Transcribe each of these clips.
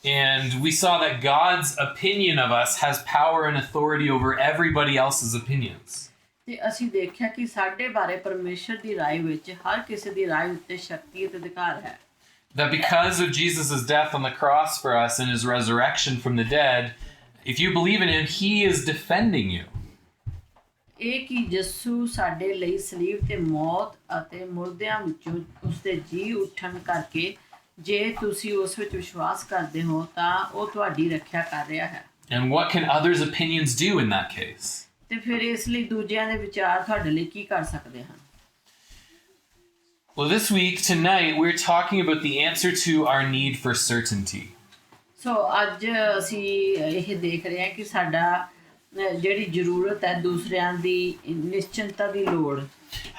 And we saw that God's opinion of us has power and authority over everybody else's opinions. ਤੇ ਅਸੀਂ ਦੇਖਿਆ ਕਿ ਸਾਡੇ ਬਾਰੇ ਪਰਮੇਸ਼ਰ ਦੀ ਰਾਏ ਵਿੱਚ ਹਰ ਕਿਸੇ ਦੀ ਰਾਏ ਉੱਤੇ ਸ਼ਕਤੀ ਅਤੇ ਅਧਿਕਾਰ ਹੈ। That because of Jesus' death on the cross for us and his resurrection from the dead, if you believe in him, he is defending you. ਇਹ ਕਿ ਯਿਸੂ ਸਾਡੇ ਲਈ ਸਲੀਬ ਤੇ ਮੌਤ ਅਤੇ ਮੁਰਦਿਆਂ ਵਿੱਚੋਂ ਉਸਦੇ ਜੀ ਉੱਠਣ ਕਰਕੇ ਜੇ ਤੁਸੀਂ ਉਸ ਵਿੱਚ ਵਿਸ਼ਵਾਸ ਕਰਦੇ ਹੋ ਤਾਂ ਉਹ ਤੁਹਾਡੀ ਰੱਖਿਆ ਕਰ ਰਿਹਾ ਹੈ। And what can others' opinions do in that case? ਤੇ ਫਿਰ ਇਸ ਲਈ ਦੂਜਿਆਂ ਦੇ ਵਿਚਾਰ ਤੁਹਾਡੇ ਲਈ ਕੀ ਕਰ ਸਕਦੇ ਹਨ? Well, this week, tonight, we're talking about the answer to our need for certainty. ਸੋ ਅੱਜ ਅਸੀਂ ਇਹ ਦੇਖ ਰਹੇ ਹਾਂ ਕਿ ਸਾਡਾ ਜਿਹੜੀ ਜ਼ਰੂਰਤ ਹੈ ਦੂਸਰਿਆਂ ਦੀ ਨਿਸ਼ਚਿੰਤਤਾ ਦੀ ਲੋੜ।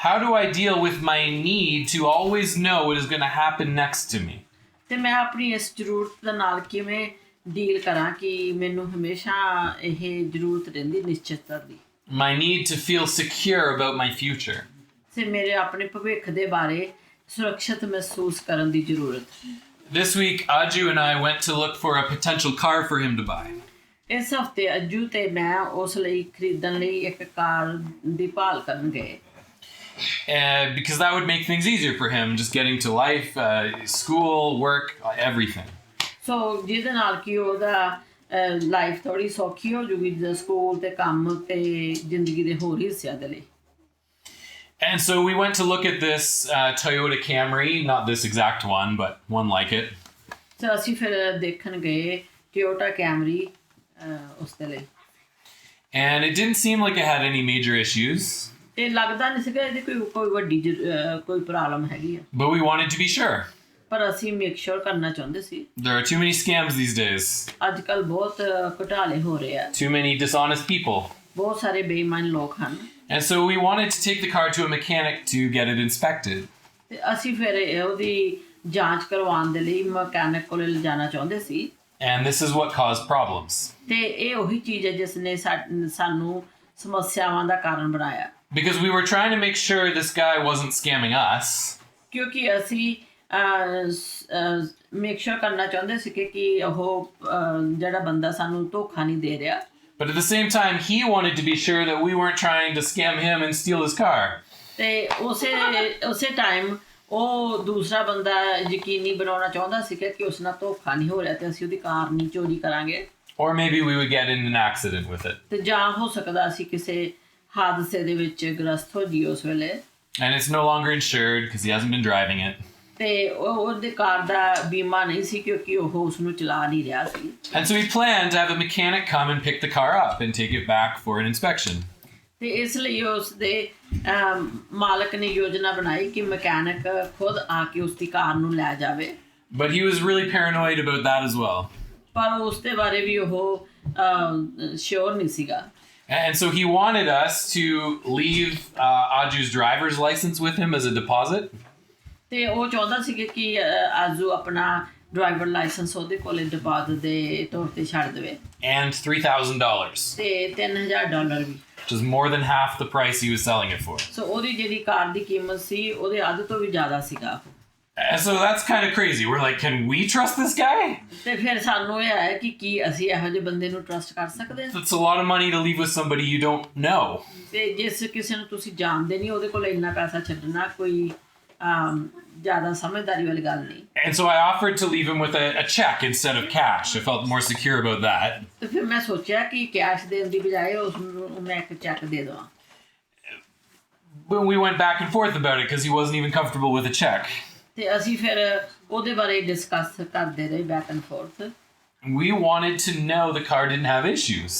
How do I deal with my need to always know what is going to happen next to me? ਤੇ ਮੈਂ ਆਪਣੀ ਇਸ ਜ਼ਰੂਰਤ ਦੇ ਨਾਲ ਕਿਵੇਂ ਡੀਲ ਕਰਾਂ ਕਿ ਮੈਨੂੰ ਹਮੇਸ਼ਾ ਇਹ ਜ਼ਰੂਰਤ ਰਹਿੰਦੀ ਨਿਸ਼ਚਿਤਤਾ ਦੀ। My need to feel secure about my future. ਤੇ ਮੇਰੇ ਆਪਣੇ ਭਵਿੱਖ ਦੇ ਬਾਰੇ ਸੁਰੱਖਿਅਤ ਮਹਿਸੂਸ ਕਰਨ ਦੀ ਜ਼ਰੂਰਤ। This week, Aju and I went to look for a potential car for him to buy. ਇਸ ਹਫ਼ਤੇ ਅੱਜੂ ਤੇ ਮੈਂ ਉਸ ਲਈ ਖਰੀਦਣ ਲਈ ਇੱਕ ਕਾਰ ਦੀ ਭਾਲ ਕਰਨ ਗਏ। Because that would make things easier for him, just getting to life, school, work, everything. ਸੋ ਜਿਹਦੇ ਨਾਲ ਕਿ ਉਹਦਾ ਲਾਈਫ ਥੋੜੀ ਸੌਖੀ ਹੋ ਜੂਗੀ ਜਿੱਦਾਂ ਸਕੂਲ ਤੇ ਕੰਮ ਤੇ ਜ਼ਿੰਦਗੀ ਦੇ ਹੋਰ ਹਿੱਸਿਆਂ ਦੇ ਲਈ। And so we went to look at this Toyota Camry, not this exact one, but one like it. ਸੋ ਅਸੀਂ ਫਿਰ ਦੇਖਣ ਗਏ ਟੋਯੋਟਾ ਕੈਮਰੀ ਉਸ ਦੇ ਲਈ। And it didn't seem like it had any major issues. ਤੇ ਲੱਗਦਾ ਨਹੀਂ ਸੀਗਾ ਇਹਦੀ ਕੋਈ ਵੱਡੀ ਕੋਈ ਪ੍ਰੋਬਲਮ ਹੈਗੀ ਆ। But we wanted to be sure. ਪਰ ਅਸੀਂ ਮੇਕ ਸ਼ੋਰ ਕਰਨਾ ਚਾਹੁੰਦੇ ਸੀ। There are too many scams these days. ਅੱਜ ਕੱਲ੍ਹ ਬਹੁਤ ਘੁਟਾਲੇ ਹੋ ਰਹੇ ਆ। Too many dishonest people. ਬਹੁਤ ਸਾਰੇ ਬੇਈਮਾਨ ਲੋਕ ਹਨ। And so we wanted to take the car to a mechanic to get it inspected. ਤੇ ਅਸੀਂ ਫਿਰ ਉਹਦੀ ਜਾਂਚ ਕਰਵਾਉਣ ਦੇ ਲਈ ਮਕੈਨਿਕ ਕੋਲ ਲਿਜਾਣਾ ਚਾਹੁੰਦੇ ਸੀ। And this is what caused problems. ਤੇ ਇਹ ਉਹੀ ਚੀਜ਼ ਹੈ ਜਿਸ ਨੇ ਸਾਨੂੰ ਸਮੱਸਿਆਵਾਂ ਦਾ ਕਾਰਨ ਬਣਾਇਆ। Because we were trying to make sure this guy wasn't scamming us. ਕਿਉਂਕਿ ਅਸੀਂ ਮੇਕ ਸ਼ੋਰ ਕਰਨਾ ਚਾਹੁੰਦੇ ਸੀ ਕਿ ਉਹ ਜਿਹੜਾ ਬੰਦਾ ਸਾਨੂੰ ਧੋਖਾ ਨਹੀਂ ਦੇ ਰਿਹਾ। But at the same time, he wanted to be sure that we weren't trying to scam him and steal his car. ਤੇ ਉਸੇ ਟਾਈਮ ਉਹ ਦੂਸਰਾ ਬੰਦਾ ਯਕੀਨੀ ਬਣਾਉਣਾ ਚਾਹੁੰਦਾ ਸੀ ਕਿ ਉਸ ਨਾਲ ਧੋਖਾ ਨਹੀਂ ਹੋ ਰਿਹਾ ਤੇ ਅਸੀਂ ਉਹਦੀ ਕਾਰ ਨਹੀਂ ਚੋਰੀ ਕਰਾਂਗੇ। Or maybe we would get in an accident with it. ਤੇ ਜਾਂ ਹੋ ਸਕਦਾ ਅਸੀਂ ਕਿਸੇ ਹਾਦਸੇ ਦੇ ਵਿੱਚ ਗ੍ਰਸਤ ਹੋ ਜਾਈਏ ਉਸ ਵੇਲੇ। And it's no longer insured because he hasn't been driving it. ਤੇ ਉਹਦੇ ਕਾਰ ਦਾ ਬੀਮਾ ਨਹੀਂ ਸੀ ਕਿਉਂਕਿ ਉਹ ਉਸ ਨੂੰ ਚਲਾ ਨਹੀਂ ਰਿਹਾ ਸੀ। And so we planned to have a mechanic come and pick the car up and take it back for an inspection. ਤੇ ਇਸ ਲਈ ਉਸ ਦੇ ਮਾਲਕ ਨੇ ਯੋਜਨਾ ਬਣਾਈ ਕਿ ਮਕੈਨਿਕ ਖੁਦ ਆ ਕੇ ਉਸ ਦੀ ਕਾਰ ਨੂੰ ਲੈ ਜਾਵੇ। But he was really paranoid about that as well. ਪਰ ਉਸ ਦੇ ਬਾਰੇ ਵੀ ਉਹ ਸ਼ੋਰ ਨਹੀਂ ਸੀਗਾ। And so he wanted us to leave Aju's driver's license with him as a deposit. ਤੇ ਉਹ ਚਾਹੁੰਦਾ ਸੀ ਕਿ ਆਜੂ ਆਪਣਾ ਡਰਾਈਵਰ ਲਾਇਸੈਂਸ ਉਹਦੇ ਕੋਲੇ ਡਿਪਾਜ਼ਿਟ ਦੇ ਤੌਰ ਤੇ ਛੱਡ ਦੇਵੇ। And $3,000. ਤੇ $3,000 ਵੀ। Which is more than half the price he was selling it for. ਸੋ ਉਹਦੀ ਜਿਹੜੀ ਕਾਰ ਦੀ ਕੀਮਤ ਸੀ ਉਹਦੇ ਅੱਧ ਤੋਂ ਵੀ ਜ਼ਿਆਦਾ ਸੀਗਾ। And so that's kind of crazy. We're like, can we trust this guy? ਤੇ ਫਿਰ ਸਾਨੂੰ ਇਹ ਆਇਆ ਕਿ ਕੀ ਅਸੀਂ ਇਹੋ ਜਿਹੇ ਬੰਦੇ ਨੂੰ ਟਰਸਟ ਕਰ ਸਕਦੇ ਹਾਂ? That's a lot of money to leave with somebody you don't know. ਤੇ ਜਿਸ ਕਿਸੇ ਨੂੰ ਤੁਸੀਂ ਜਾਣਦੇ ਨਹੀਂ ਉਹਦੇ ਕੋਲ ਇੰਨਾ ਪੈਸਾ ਛੱਡਣਾ ਕੋਈ ਜ਼ਿਆਦਾ ਸਮਝਦਾਰੀ ਵਾਲੀ ਗੱਲ ਨਹੀਂ। And so I offered to leave him with a check instead of cash. I felt more secure about that. ਤੇ ਫਿਰ ਮੈਂ ਸੋਚਿਆ ਕਿ ਕੈਸ਼ ਦੇਣ ਦੀ ਬਜਾਏ ਉਸ ਨੂੰ ਮੈਂ ਇੱਕ ਚੈੱਕ ਦੇ ਦੇਵਾਂ। But we went back and forth about it because he wasn't even comfortable with a check. ਤੇ ਅਸੀਂ ਫਿਰ ਉਹਦੇ ਬਾਰੇ ਡਿਸਕਸ ਕਰਦੇ ਰਹੇ back and fourth. We wanted to know the car didn't have issues.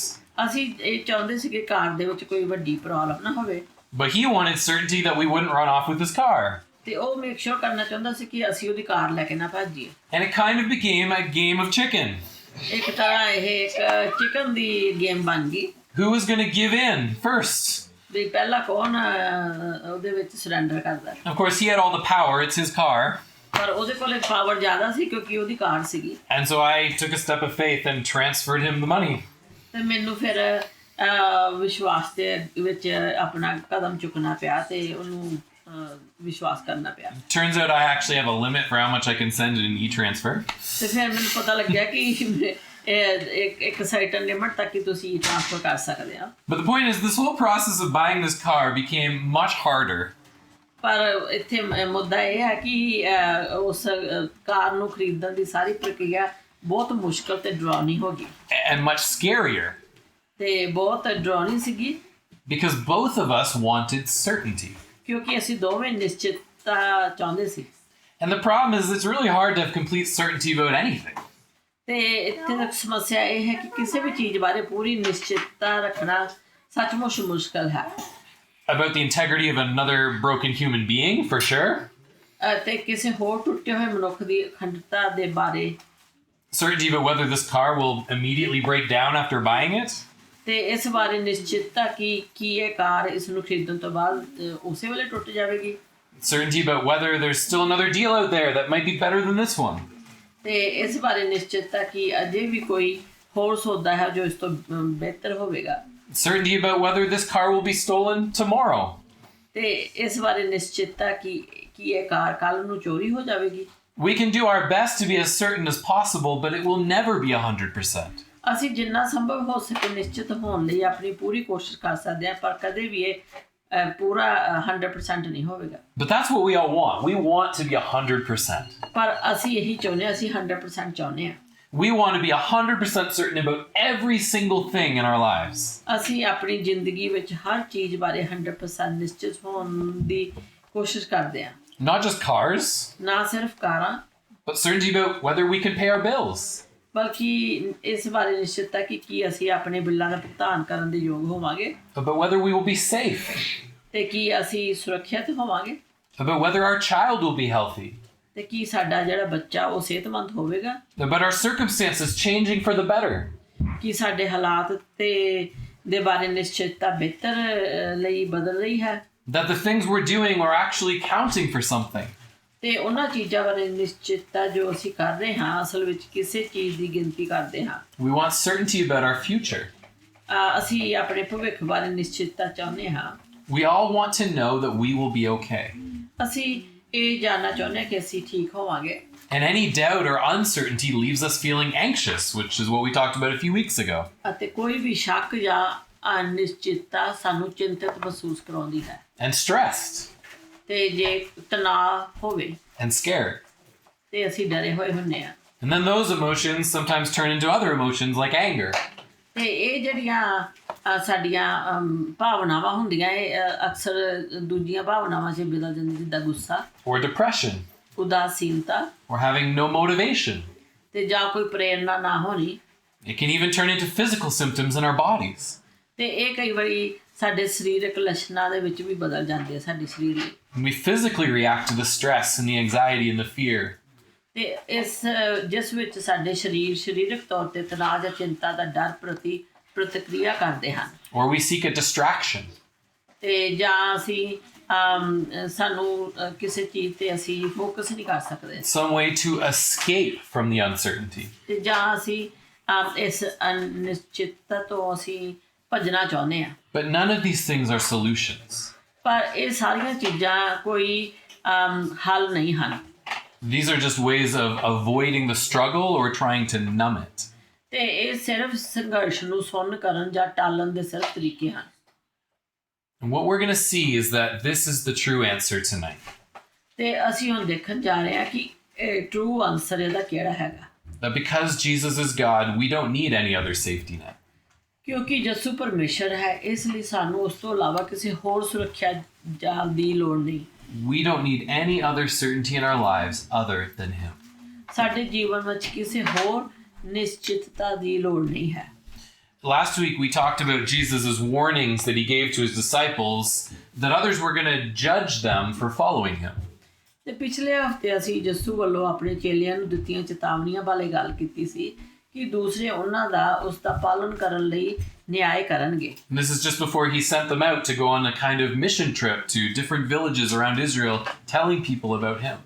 ਅਸੀਂ ਇਹ ਚਾਹੁੰਦੇ ਸੀ ਕਿ ਕਾਰ ਦੇ ਵਿੱਚ ਕੋਈ ਵੱਡੀ ਪ੍ਰੋਬਲਮ ਨਾ ਹੋਵੇ। But he wanted certainty that we wouldn't run off with his car. ਤੇ ਉਹ ਮੇਕ ਸ਼ੋਰ ਕਰਨਾ ਚਾਹੁੰਦਾ ਸੀ ਕਿ ਅਸੀਂ ਉਹਦੀ ਕਾਰ ਲੈ ਕੇ ਨਾ ਭੱਜੀਏ। And it kind of became a game of chicken. ਇੱਕ ਤਰ੍ਹਾਂ ਇਹ ਇੱਕ ਚਿਕਨ ਦੀ ਗੇਮ ਬਣ ਗਈ। Who was going to give in first? ਵੀ ਪਹਿਲਾਂ ਕੌਣ ਉਹਦੇ ਵਿੱਚ ਸਰੈਂਡਰ ਕਰਦਾ। Of course, he had all the power. It's his car. ਪਰ ਉਹਦੇ ਕੋਲ ਪਾਵਰ ਜ਼ਿਆਦਾ ਸੀ ਕਿਉਂਕਿ ਉਹਦੀ ਕਾਰ ਸੀਗੀ। And so I took a step of faith and transferred him the money. ਤੇ ਮੈਨੂੰ ਫਿਰ ਵਿਸ਼ਵਾਸ ਦੇ ਵਿੱਚ ਆਪਣਾ ਕਦਮ ਚੁੱਕਣਾ ਪਿਆ ਤੇ ਉਹਨੂੰ ਵਿਸ਼ਵਾਸ ਕਰਨਾ ਪਿਆ। Turns out I actually have a limit for how much I can send in an e-transfer. ਤੇ ਫਿਰ ਮੈਨੂੰ ਪਤਾ ਲੱਗਿਆ ਕਿ ਇੱਕ ਸਰਟਨ ਲਿਮਟ ਤੱਕ ਹੀ ਤੁਸੀਂ ਟ੍ਰਾਂਸਫਰ ਕਰ ਸਕਦੇ ਆ। But the point is, this whole process of buying this car became much harder. ਪਰ ਇੱਥੇ ਮੁੱਦਾ ਇਹ ਹੈ ਕਿ ਉਸ ਕਾਰ ਨੂੰ ਖਰੀਦਣ ਦੀ ਸਾਰੀ ਪ੍ਰਕਿਰਿਆ ਬਹੁਤ ਮੁਸ਼ਕਲ ਤੇ ਡਰਾਉਣੀ ਹੋ ਗਈ And much scarier. ਤੇ ਬਹੁਤ ਡਰਾਉਣੀ ਸੀਗੀ Because both of us wanted certainty. ਕਿਉਂਕਿ ਅਸੀਂ ਦੋਵੇਂ ਨਿਸ਼ਚਿਤਤਾ ਚਾਹੁੰਦੇ ਸੀ। And the problem is, it's really hard to have complete certainty about anything. ਤੇ ਇੱਥੇ ਤੱਕ ਸਮੱਸਿਆ ਇਹ ਹੈ ਕਿ ਕਿਸੇ ਵੀ ਚੀਜ਼ ਬਾਰੇ ਪੂਰੀ ਨਿਸ਼ਚਿਤਤਾ ਰੱਖਣਾ ਸੱਚਮੁੱਚ ਮੁਸ਼ਕਲ ਹੈ। About the integrity of another broken human being, for sure. ਤੇ ਕਿਸੇ ਹੋਰ ਟੁੱਟੇ ਹੋਏ ਮਨੁੱਖ ਦੀ ਅਖੰਡਤਾ ਦੇ ਬਾਰੇ Certainty about whether this car will immediately break down after buying it. ਤੇ ਇਸ ਬਾਰੇ ਨਿਸ਼ਚਿਤਤਾ ਕਿ ਇਹ ਕਾਰ ਇਸ ਨੂੰ ਖਰੀਦਣ ਤੋਂ ਬਾਅਦ ਉਸੇ ਵੇਲੇ ਟੁੱਟ ਜਾਵੇਗੀ। Certainty about whether there's still another deal out there that might be better than this one. ਤੇ ਇਸ ਬਾਰੇ ਨਿਸ਼ਚਿਤਤਾ ਕਿ ਅਜੇ ਵੀ ਕੋਈ ਹੋਰ ਸੌਦਾ ਹੈ ਜੋ ਇਸ ਤੋਂ ਬਿਹਤਰ ਹੋਵੇਗਾ। Certainty about whether this car will be stolen tomorrow. ਤੇ ਇਸ ਬਾਰੇ ਨਿਸ਼ਚਿਤਤਾ ਕਿ ਇਹ ਕਾਰ ਕੱਲ ਨੂੰ ਚੋਰੀ ਹੋ ਜਾਵੇਗੀ। We can do our best to be as certain as possible, but it will never be 100%. ਅਸੀਂ ਜਿੰਨਾ ਸੰਭਵ ਹੋ ਸਕੇ ਨਿਸ਼ਚਿਤ ਹੋਣ ਲਈ ਆਪਣੀ ਪੂਰੀ ਕੋਸ਼ਿਸ਼ ਕਰ ਸਕਦੇ ਹਾਂ ਪਰ ਕਦੇ ਵੀ ਇਹ ਪੂਰਾ 100% ਨਹੀਂ ਹੋਵੇਗਾ। But that's what we all want. We want to be 100%. ਪਰ ਅਸੀਂ ਇਹੀ ਚਾਹੁੰਦੇ ਹਾਂ, ਅਸੀਂ 100% ਚਾਹੁੰਦੇ ਹਾਂ। We want to be 100% certain about every single thing in our lives. ਅਸੀਂ ਆਪਣੀ ਜ਼ਿੰਦਗੀ ਵਿੱਚ ਹਰ ਚੀਜ਼ ਬਾਰੇ 100% ਨਿਸ਼ਚਿਤ ਹੋਣ ਦੀ ਕੋਸ਼ਿਸ਼ ਕਰਦੇ ਹਾਂ। Not just cars, ਨਾ ਸਿਰਫ ਕਾਰਾਂ but certainty about whether we can pay our bills. ਬਲਕਿ ਇਸ ਬਾਰੇ ਨਿਸ਼ਚਿਤਤਾ ਕਿ ਕੀ ਅਸੀਂ ਆਪਣੇ ਬਿੱਲਾਂ ਦਾ ਭੁਗਤਾਨ ਕਰਨ ਦੇ ਯੋਗ ਹੋਵਾਂਗੇ। About whether we will be safe. ਤੇ ਕੀ ਅਸੀਂ ਸੁਰੱਖਿਅਤ ਹੋਵਾਂਗੇ। About whether our child will be healthy. ਤੇ ਕੀ ਸਾਡਾ ਜਿਹੜਾ ਬੱਚਾ ਉਹ ਸਿਹਤਮੰਦ ਹੋਵੇਗਾ। About our circumstances changing for the better. ਕੀ ਸਾਡੇ ਹਾਲਾਤ ਦੇ ਬਾਰੇ ਨਿਸ਼ਚਿਤਤਾ ਬਿਹਤਰ ਲਈ ਬਦਲ ਰਹੀ ਹੈ। That the things we're doing are actually counting for something. ਤੇ ਉਹਨਾਂ ਚੀਜ਼ਾਂ ਬਾਰੇ ਨਿਸ਼ਚਿਤਤਾ ਜੋ ਅਸੀਂ ਕਰ ਰਹੇ ਹਾਂ ਅਸਲ ਵਿੱਚ ਕਿਸੇ ਚੀਜ਼ ਦੀ ਗਿਣਤੀ ਕਰਦੇ ਹਾਂ। We want certainty about our future. ਅਸੀਂ ਆਪਣੇ ਭਵਿੱਖ ਬਾਰੇ ਨਿਸ਼ਚਿਤਤਾ ਚਾਹੁੰਦੇ ਹਾਂ। We all want to know that we will be okay. ਅਸੀਂ ਇਹ ਜਾਣਨਾ ਚਾਹੁੰਦੇ ਹਾਂ ਕਿ ਅਸੀਂ ਠੀਕ ਹੋਵਾਂਗੇ। And any doubt or uncertainty leaves us feeling anxious, which is what we talked about a few weeks ago. ਅਤੇ ਕੋਈ ਵੀ ਸ਼ੱਕ ਜਾਂ ਅਨਿਸ਼ਚਿਤਤਾ ਸਾਨੂੰ ਚਿੰਤਿਤ ਮਹਿਸੂਸ ਕਰਾਉਂਦੀ ਹੈ। And stressed. ਤੇ ਜੇ ਤਣਾਅ ਹੋਵੇ And scared. ਤੇ ਅਸੀਂ ਡਰੇ ਹੋਏ ਹੁੰਦੇ ਹਾਂ। And then those emotions sometimes turn into other emotions like anger. ਤੇ ਇਹ ਜਿਹੜੀਆਂ ਸਾਡੀਆਂ ਭਾਵਨਾਵਾਂ ਹੁੰਦੀਆਂ ਇਹ ਅਕਸਰ ਦੂਜੀਆਂ ਭਾਵਨਾਵਾਂ 'ਚ ਬਦਲ ਜਾਂਦੀਆਂ ਜਿੱਦਾਂ ਗੁੱਸਾ Or depression. ਉਦਾਸੀਨਤਾ Or having no motivation. ਤੇ ਜਾਂ ਕੋਈ ਪ੍ਰੇਰਨਾ ਨਾ ਹੋਣੀ। It can even turn into physical symptoms in our bodies. ਤੇ ਇਹ ਕਈ ਵਾਰੀ ਸਾਡੇ ਸਰੀਰਕ ਲੱਛਣਾਂ ਦੇ ਵਿੱਚ ਵੀ ਬਦਲ ਜਾਂਦੇ ਆ ਸਾਡੇ ਸਰੀਰ ਲਈ। And we physically react to the stress and the anxiety and the fear. ਤੇ ਜਿਸ ਵਿੱਚ ਸਾਡੇ ਸਰੀਰਕ ਤੌਰ ਤੇ ਤਣਾਅ ਜਾਂ ਚਿੰਤਾ ਦਾ ਡਰ ਪ੍ਰਤੀ ਪ੍ਰਤੀਕਿਰਿਆ ਕਰਦੇ ਹਨ। Or we seek a distraction. ਤੇ ਜਾਂ ਅਸੀਂ ਸਾਨੂੰ ਕਿਸੇ ਚੀਜ਼ ਤੇ ਅਸੀਂ ਫੋਕਸ ਨਹੀਂ ਕਰ ਸਕਦੇ। Some way to escape from the uncertainty. ਤੇ ਜਾਂ ਅਸੀਂ ਇਸ ਅਨਿਸ਼ਚਿਤਤਾ ਤੋਂ ਅਸੀਂ ਭੱਜਣਾ ਚਾਹੁੰਦੇ ਹਾਂ। But none of these things are solutions. ਪਰ ਇਹ ਸਾਰੀਆਂ ਚੀਜ਼ਾਂ ਕੋਈ ਹੱਲ ਨਹੀਂ ਹਨ। These are just ways of avoiding the struggle or trying to numb it. ਤੇ ਇਹ ਸਿਰਫ ਸੰਘਰਸ਼ ਨੂੰ ਸੁੰਨ ਕਰਨ ਜਾਂ ਟਾਲਣ ਦੇ ਸਿਰਫ ਤਰੀਕੇ ਹਨ। And what we're going to see is that this is the true answer tonight. ਤੇ ਅਸੀਂ ਹੁਣ ਦੇਖਣ ਜਾ ਰਹੇ ਹਾਂ ਕਿ ਟਰੂ ਆਨਸਰ ਇਹਦਾ ਕਿਹੜਾ ਹੈਗਾ। That because Jesus is God, we don't need any other safety net. ਕਿਉਂਕਿ ਯਿਸੂ ਪਰਮੇਸ਼ਰ ਹੈ ਇਸ ਲਈ ਸਾਨੂੰ ਉਸ ਤੋਂ ਇਲਾਵਾ ਕਿਸੇ ਹੋਰ ਸੁਰੱਖਿਆ ਜਾਲ ਦੀ ਲੋੜ ਨਹੀਂ। We don't need any other certainty in our lives other than Him. ਸਾਡੇ ਜੀਵਨ ਵਿੱਚ ਕਿਸੇ ਹੋਰ ਨਿਸ਼ਚਿਤਤਾ ਦੀ ਲੋੜ ਨਹੀਂ ਹੈ। Last week we talked about Jesus' warnings that He gave to His disciples that others were going to judge them for following Him. ਤੇ ਪਿਛਲੇ ਹਫ਼ਤੇ ਅਸੀਂ ਯਿਸੂ ਵੱਲੋਂ ਆਪਣੇ ਚੇਲਿਆਂ ਨੂੰ ਦਿੱਤੀਆਂ ਚੇਤਾਵਨੀਆਂ ਬਾਰੇ ਗੱਲ ਕੀਤੀ ਸੀ ਕਿ ਦੂਸਰੇ ਉਹਨਾਂ ਦਾ ਉਸ ਦਾ ਪਾਲਨ ਕਰਨ ਲਈ ਨਿਆਂ ਕਰਨਗੇ। This is just before He sent them out to go on a kind of mission trip to different villages around Israel, telling people about Him.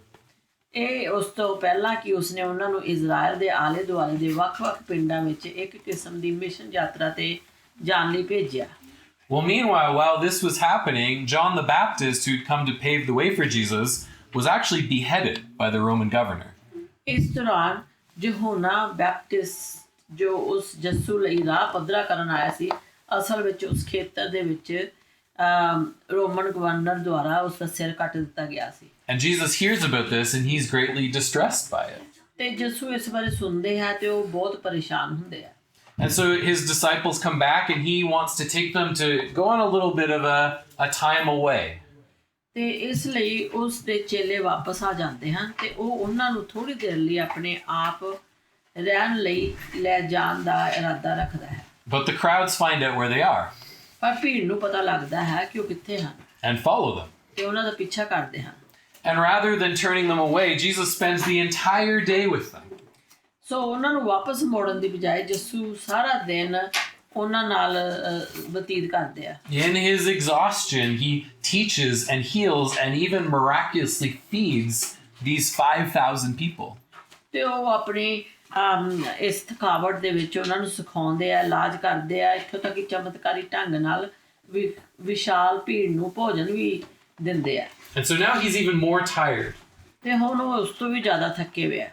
ਇਹ ਉਸ ਤੋਂ ਪਹਿਲਾਂ ਕਿ ਉਸਨੇ ਉਹਨਾਂ ਨੂੰ ਇਜ਼ਰਾਈਲ ਦੇ ਆਲੇ ਦੁਆਲੇ ਦੇ ਵੱਖ-ਵੱਖ ਪਿੰਡਾਂ ਵਿੱਚ ਇੱਕ ਕਿਸਮ ਦੀ ਮਿਸ਼ਨ ਯਾਤਰਾ ਤੇ ਜਾਣ ਲਈ ਭੇਜਿਆ। Well, meanwhile, while this was happening, John the Baptist, who'd come to pave the way for Jesus, was actually beheaded by the Roman governor. ਇਸ ਦੌਰਾਨ ਯਹੋਨਾ ਬੈਪਟਿਸਟ ਜੋ ਉਸ ਜੱਸੂ ਲਈ ਰਾਹ ਪੱਧਰਾ ਕਰਨ ਆਇਆ ਸੀ ਅਸਲ ਵਿੱਚ ਉਸ ਖੇਤਰ ਦੇ ਵਿੱਚ ਰੋਮਨ ਗਵਰਨਰ ਦੁਆਰਾ ਉਸ ਦਾ ਸਿਰ ਕੱਟ ਦਿੱਤਾ ਗਿਆ ਸੀ And Jesus hears about this and he's greatly distressed by it. ਤੇ ਜੱਸੂ ਇਸ ਬਾਰੇ ਸੁਣਦੇ ਹੈ ਤੇ ਉਹ ਬਹੁਤ ਪਰੇਸ਼ਾਨ ਹੁੰਦੇ ਆ And so his disciples come back and he wants to take them to go on a little bit of a time away. ਤੇ ਇਸ ਲਈ ਉਸ ਦੇ ਚੇਲੇ ਵਾਪਸ ਆ ਜਾਂਦੇ ਹਨ ਤੇ ਉਹ ਉਹਨਾਂ ਨੂੰ ਥੋੜੀ ਦੇਰ ਲਈ ਆਪਣੇ ਆਪ ਰਹਿਣ ਲਈ ਲੈ ਜਾਣ ਦਾ ਇਰਾਦਾ ਰੱਖਦਾ ਹੈ But the crowds find out where they are ਪਰ ਭੀੜ ਨੂੰ ਪਤਾ ਲੱਗਦਾ ਹੈ ਕਿ ਉਹ ਕਿੱਥੇ ਹਨ and follow them. ਤੇ ਉਹਨਾਂ ਦਾ ਪਿੱਛਾ ਕਰਦੇ ਹਨ And rather than turning them away, Jesus spends the entire day with them. ਸੋ ਉਹਨਾਂ ਨੂੰ ਵਾਪਸ ਮੋੜਨ ਦੀ ਬਜਾਏ ਯਿਸੂ ਸਾਰਾ ਦਿਨ ਉਹਨਾਂ ਨਾਲ ਬਤੀਤ ਕਰਦੇ ਆ In his exhaustion, he teaches and heals and even miraculously feeds these 5,000 people. ਤੇ ਉਹ ਆਪਣੀ ਇਸ ਥਕਾਵਟ ਦੇ ਵਿੱਚ ਉਹਨਾਂ ਨੂੰ ਸਿਖਾਉਂਦੇ ਆ ਇਲਾਜ ਕਰਦੇ ਆ ਇੱਥੋਂ ਤੱਕ ਕਿ ਚਮਤਕਾਰੀ ਢੰਗ ਨਾਲ ਵਿਸ਼ਾਲ ਭੀੜ ਨੂੰ ਭੋਜਨ ਵੀ ਦਿੰਦੇ ਆ And so now he's even more tired. ਤੇ ਹੁਣ ਉਹ ਉਸ ਤੋਂ ਵੀ ਜ਼ਿਆਦਾ ਥੱਕੇ ਹੋਏ ਆ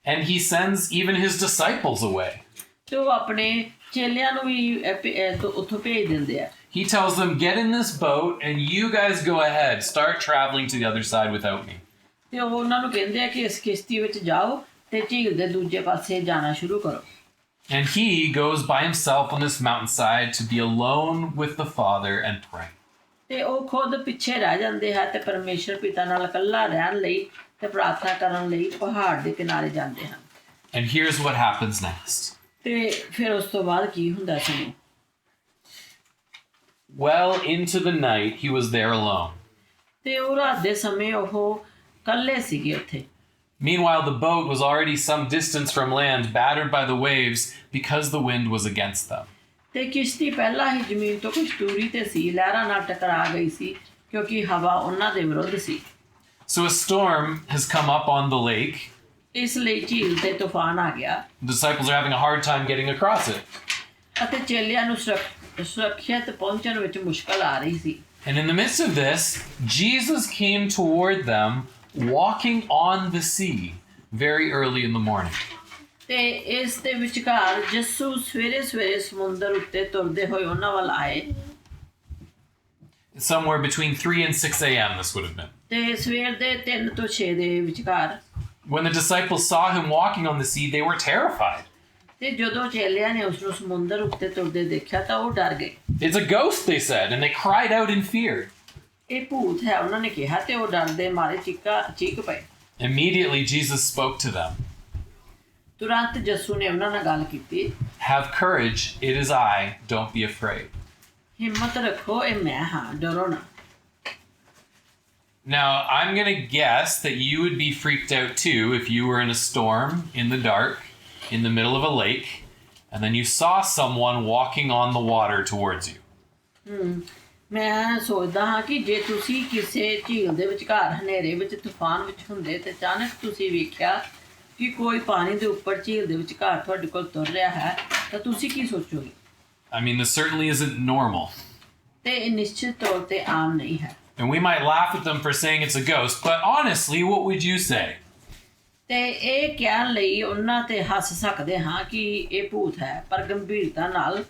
And he sends even his disciples away. ਤੇ ਉਹ ਆਪਣੇ ਚੇਲਿਆਂ ਨੂੰ ਵੀ ਉੱਥੋਂ ਭੇਜ ਦਿੰਦੇ ਆ He tells them, get in this boat and you guys go ahead. Start traveling to the other side without me. ਤੇ ਉਹ ਉਹਨਾਂ ਨੂੰ ਕਹਿੰਦੇ ਆ ਕਿ ਇਸ ਕਿਸ਼ਤੀ ਵਿੱਚ ਜਾਓ ਤੇ ਝੀਲ ਦੇ ਦੂਜੇ ਪਾਸੇ ਜਾਣਾ ਸ਼ੁਰੂ ਕਰੋ And he goes by himself on this mountainside to be alone with the Father and pray. ਤੇ ਉਹ ਖੁਦ ਪਿੱਛੇ ਰਹਿ ਜਾਂਦੇ ਹੈ ਤੇ ਪਰਮੇਸ਼ਰ ਪਿਤਾ ਨਾਲ ਇਕੱਲਾ ਰਹਿਣ ਲਈ ਤੇ ਪ੍ਰਾਰਥਨਾ ਕਰਨ ਲਈ ਪਹਾੜ ਦੇ ਕਿਨਾਰੇ ਜਾਂਦੇ ਹਨ And here's what happens next. ਤੇ ਫਿਰ ਉਸ ਤੋਂ ਬਾਅਦ ਕੀ ਹੁੰਦਾ ਸੁਣੋ Well into the night, he was there alone. ਤੇ ਉਹ ਰਾਤ ਦੇ ਸਮੇਂ ਉਹ ਇਕੱਲੇ ਸੀਗੇ ਉੱਥੇ Meanwhile, the boat was already some distance from land, battered by the waves because the wind was against them. ਤੇ ਕਿਸ਼ਤੀ ਪਹਿਲਾਂ ਹੀ ਜ਼ਮੀਨ ਤੋਂ ਕੁਝ ਦੂਰੀ ਤੇ ਸੀ ਲਹਿਰਾਂ ਨਾਲ ਟਕਰਾ ਗਈ ਸੀ ਕਿਉਂਕਿ ਹਵਾ ਉਹਨਾਂ ਦੇ ਵਿਰੁੱਧ ਸੀ So a storm has come up on the lake. ਇਸ ਲਈ ਝੀਲ ਤੇ ਤੂਫਾਨ ਆ ਗਿਆ The disciples are having a hard time getting across it. ਅਤੇ ਚੇਲਿਆਂ ਨੂੰ ਸੁਰੱਖਿਅਤ ਪਹੁੰਚਣ ਵਿੱਚ ਮੁਸ਼ਕਲ ਆ ਰਹੀ ਸੀ And in the midst of this, Jesus came toward them walking on the sea very early in the morning. ਤੇ ਇਸ ਦੇ ਵਿਚਕਾਰ ਯਿਸੂ ਸਵੇਰੇ ਸਵੇਰੇ ਸਮੁੰਦਰ ਉੱਤੇ ਤੁਰਦੇ ਹੋਏ ਉਹਨਾਂ ਵੱਲ ਆਏ Somewhere between 3 and 6 a.m. this would have been. ਤੇ ਸਵੇਰ ਦੇ 3 ਤੋਂ 6 ਦੇ ਵਿਚਕਾਰ When the disciples saw him walking on the sea, they were terrified. ਤੇ ਜਦੋਂ ਚੇਲਿਆਂ ਨੇ ਉਸ ਨੂੰ ਸਮੁੰਦਰ ਉੱਤੇ ਤੁਰਦੇ ਦੇਖਿਆ ਤਾਂ ਉਹ ਡਰ ਗਏ It's a ghost, they said, and they cried out in fear. ਇਹ ਭੂਤ ਹੈ ਉਹਨਾਂ ਨੇ ਕਿਹਾ ਤੇ ਉਹ ਡਰਦੇ ਮਾਰੇ ਚੀਕ ਪਏ Immediately, Jesus spoke to them. ਤੁਰੰਤ ਯਿਸੂ ਨੇ ਉਹਨਾਂ ਨਾਲ ਗੱਲ ਕੀਤੀ Have courage, it is I, don't be afraid. ਹਿੰਮਤ ਰੱਖੋ ਇਹ ਮੈਂ ਹਾਂ ਡਰੋ ਨਾ Now, I'm going to guess that you would be freaked out too if you were in a storm, in the dark, in the middle of a lake, and then you saw someone walking on the water towards you. ਮੈਂ ਸੋਚਦਾ ਹਾਂ ਕਿ ਜੇ ਤੁਸੀਂ ਕਿਸੇ ਝੀਲ ਦੇ ਵਿਚਕਾਰ ਹਨੇਰੇ ਵਿੱਚ ਤੂਫਾਨ ਵਿੱਚ ਹੁੰਦੇ ਤੇ ਅਚਾਨਕ ਤੁਸੀਂ ਵੇਖਿਆ ਕਿ ਕੋਈ ਪਾਣੀ ਦੇ ਉੱਪਰ ਝੀਲ ਦੇ ਵਿਚਕਾਰ ਤੁਹਾਡੇ ਕੋਲ ਤੁਰ ਰਿਹਾ ਹੈ ਤਾਂ ਤੁਸੀਂ ਕੀ ਸੋਚੋਗੇ I mean, this certainly isn't normal. ਤੇ ਇਹ ਨਿਸ਼ਚਿਤ ਤੌਰ ਤੇ ਆਮ ਨਹੀਂ ਹੈ And we might laugh at them for saying it's a ghost, but honestly, what would you say? ਤੇ ਇਹ ਕਹਿਣ ਲਈ ਉਹਨਾਂ ਤੇ ਹੱਸ ਸਕਦੇ ਹਾਂ ਕਿ ਇਹ ਭੂਤ ਹੈ ਪਰ ਗੰਭੀਰਤਾ ਨਾਲ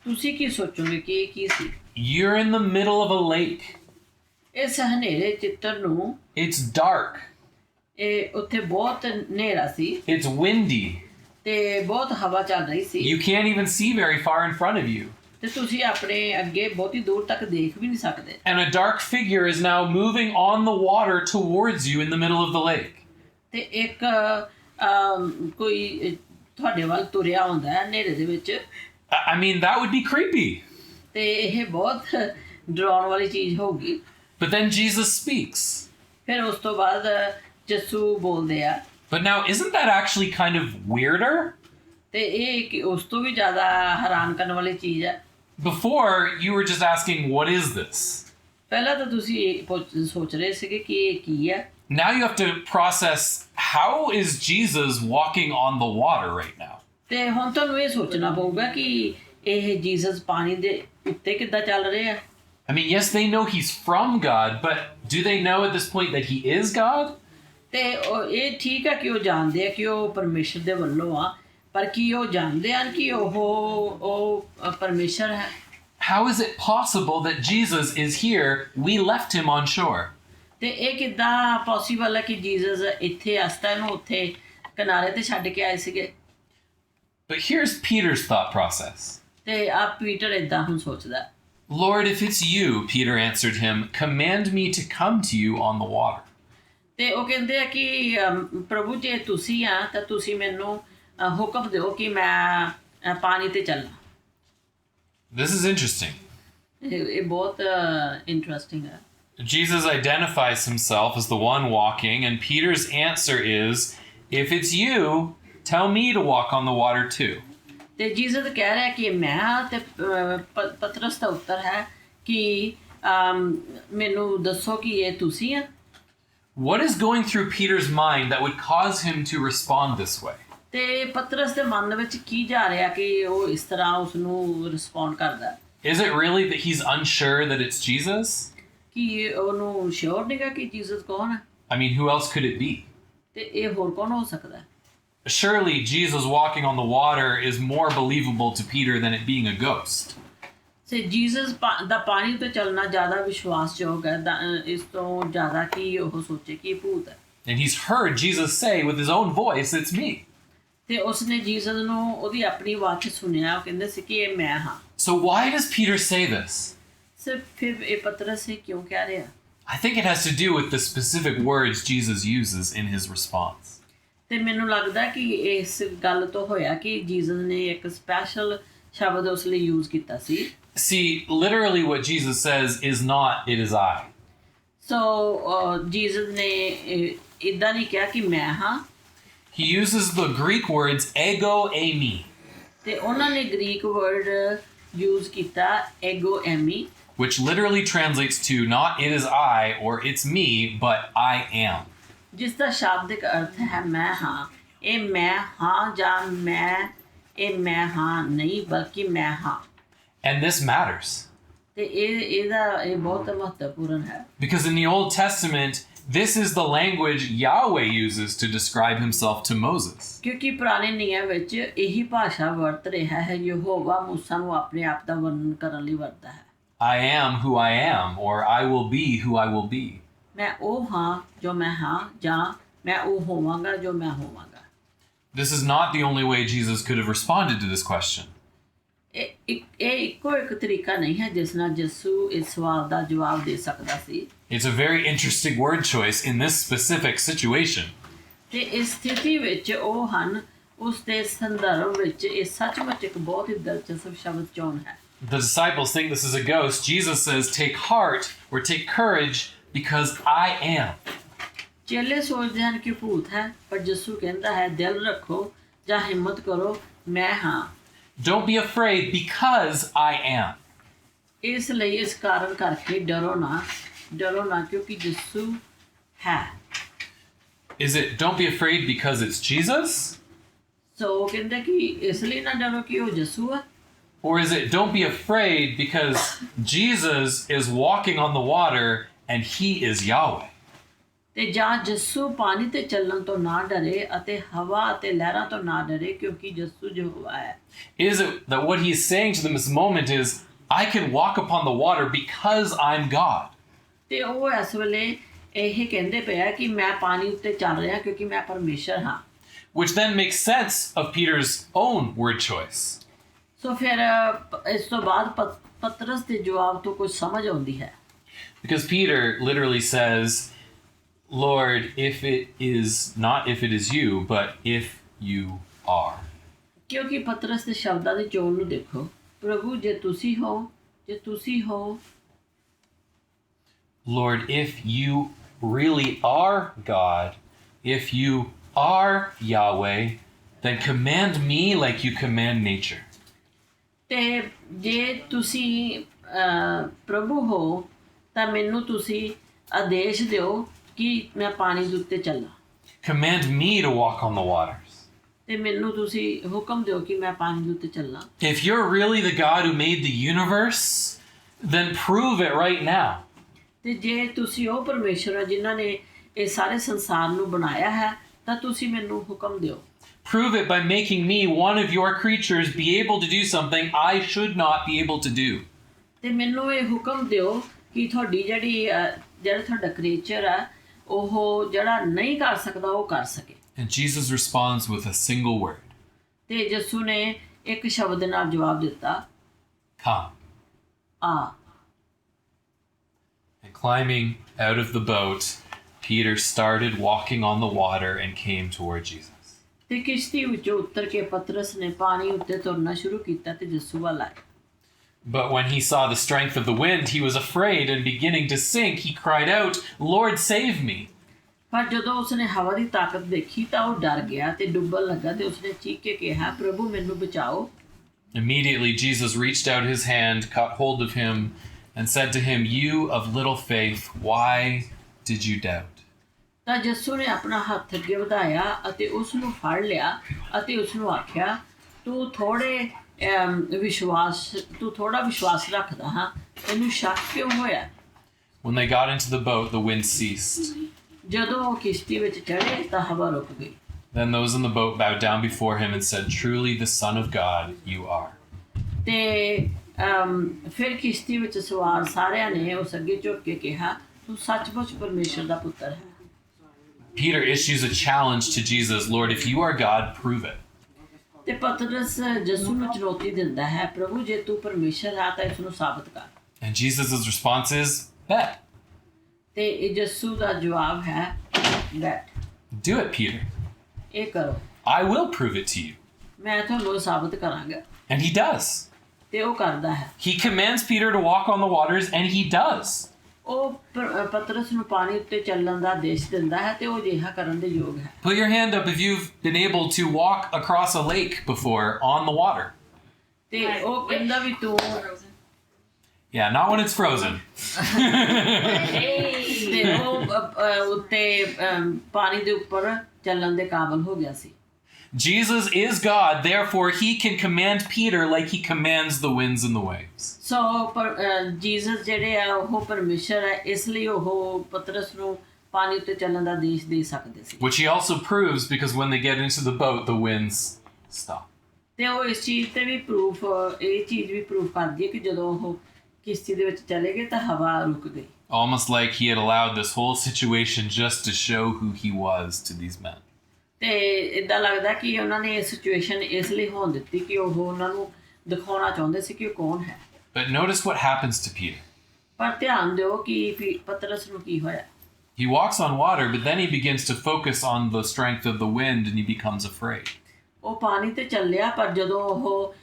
ਤੁਸੀਂ ਕੀ ਸੋਚੋਗੇ ਕਿ ਇਹ ਕੀ ਸੀ You're in the middle of a lake. ਇਸ ਹਨੇਰੇ ਚਿੱਤਰ ਨੂੰ It's dark. ਇਹ ਉੱਥੇ ਬਹੁਤ ਹਨੇਰਾ ਸੀ It's windy. ਤੇ ਬਹੁਤ ਹਵਾ ਚੱਲ ਰਹੀ ਸੀ You can't even see very far in front of you. ਤੇ ਤੁਸੀਂ ਆਪਣੇ ਅੱਗੇ ਬਹੁਤੀ ਦੂਰ ਤੱਕ ਦੇਖ ਵੀ ਨਹੀਂ ਸਕਦੇ And a dark figure is now moving on the water towards you in the middle of the lake. ਤੇ ਇੱਕ ਕੋਈ ਤੁਹਾਡੇ ਵੱਲ ਤੁਰਿਆ ਹੁੰਦਾ ਹੈ ਹਨੇਰੇ ਦੇ ਵਿੱਚ I mean, that would be creepy. ਤੇ ਇਹ ਬਹੁਤ ਡਰਾਉਣ ਵਾਲੀ ਚੀਜ਼ ਹੋਊਗੀ But then Jesus speaks. ਫਿਰ ਉਸ ਤੋਂ ਬਾਅਦ ਯਿਸੂ ਬੋਲਦੇ ਆ But now, isn't that actually kind of weirder? ਤੇ ਇਹ ਉਸ ਤੋਂ ਵੀ ਜ਼ਿਆਦਾ ਹੈਰਾਨ ਕਰਨ ਵਾਲੀ ਚੀਜ਼ ਹੈ Before, you were just asking, what is this? ਪਹਿਲਾਂ ਤਾਂ ਤੁਸੀਂ ਇਹ ਸੋਚ ਰਹੇ ਸੀਗੇ ਕਿ ਇਹ ਕੀ ਹੈ Now you have to process, how is Jesus walking on the water right now? ਤੇ ਹੁਣ ਤੁਹਾਨੂੰ ਇਹ ਸੋਚਣਾ ਪਊਗਾ ਕਿ ਇਹ ਜੀਸਸ ਪਾਣੀ ਦੇ ਉੱਤੇ ਕਿੱਦਾਂ ਚੱਲ ਰਹੇ ਆ? I mean, yes, they know he's from God, but do they know at this point that he is God? ਤੇ ਇਹ ਠੀਕ ਹੈ ਕਿ ਉਹ ਜਾਣਦੇ ਆ ਕਿ ਉਹ ਪਰਮੇਸ਼ਰ ਦੇ ਵੱਲੋਂ ਆ, ਪਰ ਕੀ ਉਹ ਜਾਣਦੇ ਹਨ ਕਿ ਉਹ ਪਰਮੇਸ਼ਰ ਹੈ? How is it possible that Jesus is here? We left him on shore. ਤੇ ਇਹ ਕਿੱਦਾਂ ਪੋਸੀਬਲ ਹੈ ਕਿ ਜੀਸਸ ਇੱਥੇ ਅਸਤਾ ਨੂੰ ਉੱਥੇ ਕਿਨਾਰੇ ਤੇ ਛੱਡ ਕੇ ਆਏ ਸੀਗੇ? But here's Peter's thought process. ਤੇ ਆ ਪੀਟਰ ਏਦਾਂ ਹੁਣ ਸੋਚਦਾ, Lord, if it's you, Peter answered him, command me to come to you on the water. ਤੇ ਉਹ ਕਹਿੰਦੇ ਆ ਕਿ ਪ੍ਰਭੂ ਜੇ ਤੁਸੀਂ ਆ ਤਾਂ ਤੁਸੀਂ ਮੈਨੂੰ ਹੁਕਮ ਦਿਓ ਕਿ ਮੈਂ ਪਾਣੀ ਤੇ ਚੱਲਾਂ। This is interesting. ਇਹ ਬਹੁਤ ਇੰਟਰਸਟਿੰਗ ਹੈ। Jesus identifies himself as the one walking, and Peter's answer is, if it's you, tell me to walk on the water too. ਤੇ ਜੀਸਸ ਕਹਿ ਰਿਹਾ ਕਿ ਮੈਂ ਹਾਂ, ਤੇ ਪਤਰਸ ਦਾ ਉੱਤਰ ਹੈ ਕਿ ਮੈਨੂੰ ਦੱਸੋ ਕਿ ਇਹ ਤੁਸੀਂ ਆ। What is going through Peter's mind that would cause him to respond this way? ਤੇ ਪਤਰਸ ਦੇ ਮਨ ਵਿੱਚ ਕੀ ਜਾ ਰਿਹਾ ਕਿ ਉਹ ਇਸ ਤਰ੍ਹਾਂ ਉਸ ਨੂੰ ਰਿਸਪੌਂਡ ਕਰਦਾ? Is it really that he's unsure that it's Jesus? ਕਿ ਉਹਨੂੰ ਸ਼ੋਰ ਨਹੀਂਗਾ ਕਿ ਜੀਸਸ ਕੌਣ ਹੈ? I mean, who else could it be? ਤੇ ਇਹ ਹੋਰ ਕੌਣ ਹੋ ਸਕਦਾ? Surely Jesus walking on the water is more believable to Peter than it being a ghost. Say Jesus ਦਾ ਪਾਣੀ ਤੇ ਚੱਲਣਾ ਜ਼ਿਆਦਾ ਵਿਸ਼ਵਾਸਯੋਗ ਹੈ ਇਸ ਤੋਂ ਜ਼ਿਆਦਾ ਕਿ ਉਹ ਸੋਚੇ ਕਿ ਇਹ ਭੂਤ ਹੈ। And he's heard Jesus say with his own voice, it's me. ਤੇ ਉਸਨੇ ਜੀਸਸ ਨੂੰ ਉਹਦੀ ਆਪਣੀ ਆਵਾਜ਼ 'ਚ ਸੁਣਿਆ, ਉਹ ਕਹਿੰਦੇ ਸੀ ਕਿ ਇਹ ਮੈਂ ਹਾਂ। So why does Peter say this? ਸਿਰਫ ਫਿਰ ਇਹ ਪਤਰਸ ਕਿਉਂ ਕਹਿ ਰਿਹਾ? I think it has to do with the specific words Jesus uses in his response. ਤੇ ਮੈਨੂੰ ਲੱਗਦਾ ਕਿ ਇਸ ਗੱਲ ਤੋਂ ਹੋਇਆ ਕਿ ਜੀਸਸ ਨੇ ਇੱਕ ਸਪੈਸ਼ਲ ਸ਼ਬਦ ਉਸ ਲਈ ਯੂਜ਼ ਕੀਤਾ ਸੀ। See, literally what Jesus says is not, it is I. So, Jesus ਨੇ ਇਦਾਂ ਨਹੀਂ ਕਿਹਾ ਕਿ ਮੈਂ ਹਾਂ। He uses the Greek words ego eimi, ਤੇ ਉਹਨਾਂ ਨੇ ਗ੍ਰੀਕ ਵਰਡ ਯੂਜ਼ ਕੀਤਾ ego eimi, which literally translates to not it is I or it's me, but I am. ਜਿਸ ਦਾ ਸ਼ਾਬਦਿਕ ਅਰਥ ਹੈ ਮੈਂ ਹਾਂ। ਇਹ ਮੈਂ ਹਾਂ ਜਾਂ ਇਹ ਮੈਂ ਹਾਂ ਨਹੀਂ, ਬਲਕਿ ਮੈਂ ਹਾਂ। And this matters. ਤੇ ਇਹ ਬਹੁਤ ਮਹੱਤਵਪੂਰਨ ਹੈ। Because in the Old Testament, this is the language Yahweh uses to describe himself to Moses. ਕਿਉਂਕਿ ਪੁਰਾਣੇ ਨਿਯਮ ਵਿੱਚ ਇਹੀ ਭਾਸ਼ਾ ਵਰਤ ਰਿਹਾ ਹੈ। ਯਹੋਵਾ ਮੂਸਾ ਨੂੰ ਆਪਣੇ ਆਪ ਦਾ ਵਰਣਨ ਕਰਨ ਲਈ ਵਰਤਦਾ ਹੈ। I am who I am, or I will be who I will be. ਮੈਂ ਉਹ ਹਾਂ ਜੋ ਮੈਂ ਹਾਂ, ਜਾਂ ਮੈਂ ਉਹ ਹੋਵਾਂਗਾ ਜੋ ਮੈਂ ਹੋਵਾਂਗਾ। This is not the only way Jesus could have responded to this question. ਇਹ ਇੱਕੋ ਇੱਕ ਤਰੀਕਾ ਨਹੀਂ ਹੈ ਜਿਸ ਨਾਲ ਯਿਸੂ ਇਸ ਸਵਾਲ ਦਾ ਜਵਾਬ ਦੇ ਸਕਦਾ ਸੀ। It's a very interesting word choice in this specific situation. ਤੇ ਇਸ ਸਥਿਤੀ ਵਿੱਚ ਉਹ ਹਨ, ਉਸ ਦੇ ਸੰਦਰਭ ਵਿੱਚ ਇਹ ਸੱਚਮੁੱਚ ਇੱਕ ਬਹੁਤ ਹੀ ਦਿਲਚਸਪ ਸ਼ਬਦ ਚੋਣ ਹੈ। The disciples think this is a ghost. Jesus says, take heart or take courage because I am. ਚੇਲੇ ਸੋਚਦੇ ਹਨ ਕਿ ਭੂਤ ਹੈ, ਪਰ ਯਿਸੂ ਕਹਿੰਦਾ ਹੈ ਦਿਲ ਰੱਖੋ ਜਾਂ ਹਿੰਮਤ ਕਰੋ, ਮੈਂ ਹਾਂ। Don't be afraid because I am. ਇਸ ਲਈ ਇਸ ਕਾਰਨ ਕਰਕੇ ਡਰੋ ਨਾ ਕਿਉਂਕਿ ਯਿਸੂ ਹੈ। Is it don't be afraid because it's Jesus? ਸੋ ਕਹਿੰਦੇ ਕਿ ਇਸ ਲਈ ਨਾ ਡਰੋ ਕਿ ਉਹ ਯਿਸੂ ਹੈ। Or is it don't be afraid because Jesus is walking on the water and he is Yahweh? ਤੇ ਜਾਂ ਯਿਸੂ ਪਾਣੀ ਤੇ ਚੱਲਣ ਤੋਂ ਨਾ ਡਰੇ ਅਤੇ ਹਵਾ ਅਤੇ ਲਹਿਰਾਂ ਤੋਂ ਨਾ ਡਰੇ ਕਿਉਂਕਿ ਯਿਸੂ ਯਹੋਵਾ ਹੈ। Is it that what he's saying to them this moment is, I can walk upon the water because I'm God? ਤੇ ਉਹ ਇਸ ਵੇਲੇ ਇਹ ਕਹਿੰਦੇ ਪਿਆ ਕਿ ਮੈਂ ਪਾਣੀ ਉੱਤੇ ਚੱਲ ਰਿਹਾ ਕਿਉਂਕਿ ਮੈਂ ਪਰਮੇਸ਼ਰ ਹਾਂ। Which then makes sense of Peter's own word choice. ਸੋ ਫਿਰ ਇਸ ਤੋਂ ਬਾਅਦ ਪਤਰਸ ਦੇ ਜਵਾਬ ਤੋਂ ਕੁਝ ਸਮਝ ਆਉਂਦੀ ਹੈ। Because Peter literally says, Lord, if it is you, but if you are. ਕਿਉਂਕਿ ਪਤਰਸ ਦੇ ਸ਼ਬਦਾਂ ਦੀ ਚੋਣ ਨੂੰ ਦੇਖੋ, ਪ੍ਰਭੂ ਜੇ ਤੁਸੀਂ ਹੋ Lord, if you really are God, if you are Yahweh, then command me like you command nature. ਤੇ ਜੇ ਤੁਸੀਂ ਪ੍ਰਭੂ ਹੋ ਤਾਂ ਮੈਨੂੰ ਤੁਸੀਂ ਆਦੇਸ਼ ਦਿਓ ਕਿ ਮੈਂ ਪਾਣੀ ਦੇ ਉੱਤੇ ਚੱਲਾਂ। Command me to walk on the waters. ਤੇ ਮੈਨੂੰ ਤੁਸੀਂ ਹੁਕਮ ਦਿਓ ਕਿ ਮੈਂ ਪਾਣੀ ਦੇ ਉੱਤੇ ਚੱਲਾਂ। If you're really the God who made the universe, then prove it right now. ਤੇ ਜੇ ਤੁਸੀਂ ਉਹ ਪਰਮੇਸ਼ਰ ਹੋ ਜਿਨ੍ਹਾਂ ਨੇ ਇਹ ਸਾਰੇ ਸੰਸਾਰ ਨੂੰ ਬਣਾਇਆ ਹੈ ਤਾਂ ਤੁਸੀਂ ਮੈਨੂੰ ਹੁਕਮ ਦਿਓ। Prove it by making me, one of your creatures, be able to do something I should not be able to do. ਤੇ ਮੈਨੂੰ ਇਹ ਹੁਕਮ ਦਿਓ ਕਿ ਤੁਹਾਡੀ ਜਿਹੜਾ ਤੁਹਾਡਾ ਕ੍ਰੀਏਚਰ ਆ ਉਹ ਜਿਹੜਾ ਨਹੀਂ ਕਰ ਸਕਦਾ ਉਹ ਕਰ ਸਕੇ। And Jesus responds with a single word. ਤੇ ਯਿਸੂ ਨੇ ਇੱਕ ਸ਼ਬਦ ਨਾਲ ਜਵਾਬ ਦਿੱਤਾ, Come. ਆ। And climbing out of the boat, Peter started walking on the water and came toward Jesus. ਤੇ ਕਿਸ਼ਤੀ ਵਿੱਚੋਂ ਉਤਰ ਕੇ ਪਤਰਸ ਨੇ ਪਾਣੀ ਉੱਤੇ ਤੁਰਨਾ ਸ਼ੁਰੂ ਕੀਤਾ ਤੇ ਯਿਸੂ ਵੱਲ ਆਇਆ। But when he saw the strength of the wind, he was afraid, and beginning to sink, he cried out, Lord, save me. ਪਰ ਜਦੋਂ ਉਸਨੇ ਹਵਾ ਦੀ ਤਾਕਤ ਦੇਖੀ ਤਾਂ ਉਹ ਡਰ ਗਿਆ ਤੇ ਡੁੱਬਣ ਲੱਗਾ ਤੇ ਉਸਨੇ ਚੀਖ ਕੇ ਕਿਹਾ, ਪ੍ਰਭੂ ਮੈਨੂੰ ਬਚਾਓ। Immediately Jesus reached out his hand, caught hold of him, and said to him, You of little faith, why did you doubt? ਤਾਂ ਯਿਸੂ ਨੇ ਆਪਣਾ ਹੱਥ ਅੱਗੇ ਵਧਾਇਆ ਅਤੇ ਉਸ ਨੂੰ ਫੜ ਲਿਆ ਅਤੇ ਉਸ ਨੂੰ ਆਖਿਆ, ਤੂੰ ਥੋੜਾ ਵਿਸ਼ਵਾਸ ਰੱਖਦਾ ਹਾਂ, ਤੈਨੂੰ ਸ਼ੱਕ ਕਿਉਂ ਹੋਇਆ? When they got into the boat, the wind ceased. ਜਦੋਂ ਉਹ ਕਿਸ਼ਤੀ ਵਿੱਚ ਚੜ੍ਹੇ ਤਾਂ ਹਵਾ ਰੁਕ ਗਈ। Then those in the boat bowed down before him and said, Truly the Son of God you are. ਤੇ ਫਿਰ ਕਿਸ਼ਤੀ ਵਿੱਚ ਸਵਾਰ ਸਾਰਿਆਂ ਨੇ ਉਸ ਅੱਗੇ ਝੁਕ ਕੇ ਕਿਹਾ, ਤੂੰ ਸੱਚਮੁੱਚ ਪਰਮੇਸ਼ਰ ਦਾ ਪੁੱਤਰ ਹੈ। Peter issues a challenge to Jesus, Lord, if you are God, prove it. ਤੇ ਪਤਰਸ ਯਿਸੂ ਨੂੰ ਚੁਣੌਤੀ ਦਿੰਦਾ ਹੈ, ਪ੍ਰਭੂ ਜੇ ਤੂੰ ਪਰਮੇਸ਼ਰ ਹੈ ਤਾਂ ਇਸ ਨੂੰ ਸਾਬਤ ਕਰ। And Jesus' response is, Bet. ਤੇ ਯਿਸੂ ਦਾ ਜਵਾਬ ਹੈ, ਬੈਠ, Do it, Peter. ਇਹ ਕਰੋ, I will prove it to you. ਮੈਂ ਤੁਹਾਨੂੰ ਸਾਬਤ ਕਰਾਂਗਾ। And he does. ਤੇ ਉਹ ਕਰਦਾ ਹੈ। He commands Peter to walk on the waters, and he does. ਉਹ ਪਤਰਸ ਨੂੰ ਪਾਣੀ ਉੱਤੇ ਚੱਲਣ ਦਾ ਆਦੇਸ਼ ਦਿੰਦਾ ਹੈ ਤੇ ਉਹ ਅਜਿਹਾ ਕਰਨ ਦੇ ਯੋਗ ਹੈ। Put your hand up if you've been able to walk across a lake before on the water. ਤੇ ਉਹ ਕਹਿੰਦਾ ਵੀ ਤੂੰ Yeah, not when it's frozen. ਤੇ ਉਹ ਉੱਤੇ ਪਾਣੀ ਦੇ ਉੱਪਰ ਚੱਲਣ ਦੇ ਕਾਬਿਲ ਹੋ ਗਿਆ ਸੀ। Jesus is God, therefore he can command Peter like he commands the winds and the waves. So Jesus ਜਿਹੜੇ ਆ ਉਹ ਪਰਮੇਸ਼ਰ ਹੈ, ਇਸ ਲਈ ਉਹ ਪਤਰਸ ਨੂੰ ਪਾਣੀ ਉੱਤੇ ਚੱਲਣ ਦਾ ਆਦੇਸ਼ ਦੇ ਸਕਦੇ ਸੀ। Which he also proves because when they get into the boat, the winds stop. ਤੇ ਉਹ ਇਸ ਚੀਜ਼ ਤੇ ਵੀ ਇਹ ਚੀਜ਼ ਵੀ ਪ੍ਰੂਫ ਕਰਦੀ ਹੈ ਕਿ ਜਦੋਂ ਉਹ ਕਿਸ਼ਤੀ ਦੇ ਵਿੱਚ ਚਲੇ ਗਏ ਤਾਂ ਹਵਾ ਰੁਕ ਗਈ। Almost like he had allowed this whole situation just to show who he was to these men. ਤੇ ਇਦਾਂ ਲੱਗਦਾ ਕਿ ਉਹਨਾਂ ਨੇ ਇਹ ਸਿਚੁਏਸ਼ਨ ਇਸ ਲਈ ਹੋਣ ਦਿੱਤੀ ਕਿ ਉਹ ਉਹਨਾਂ ਨੂੰ ਦਿਖਾਉਣਾ ਚਾਹੁੰਦੇ ਸੀ ਕਿ ਉਹ ਕੌਣ ਹੈ। But notice what happens to Peter. ਪਰ ਧਿਆਨ ਦਿਓ ਕਿ ਪਤਰਸ ਨੂੰ ਕੀ ਹੋਇਆ। He walks on water, but then he begins to focus on the strength of the wind and he becomes afraid. ਉਹ ਪਾਣੀ ਤੇ ਚੱਲਿਆ ਪਰ ਜਦੋਂ ਉਹ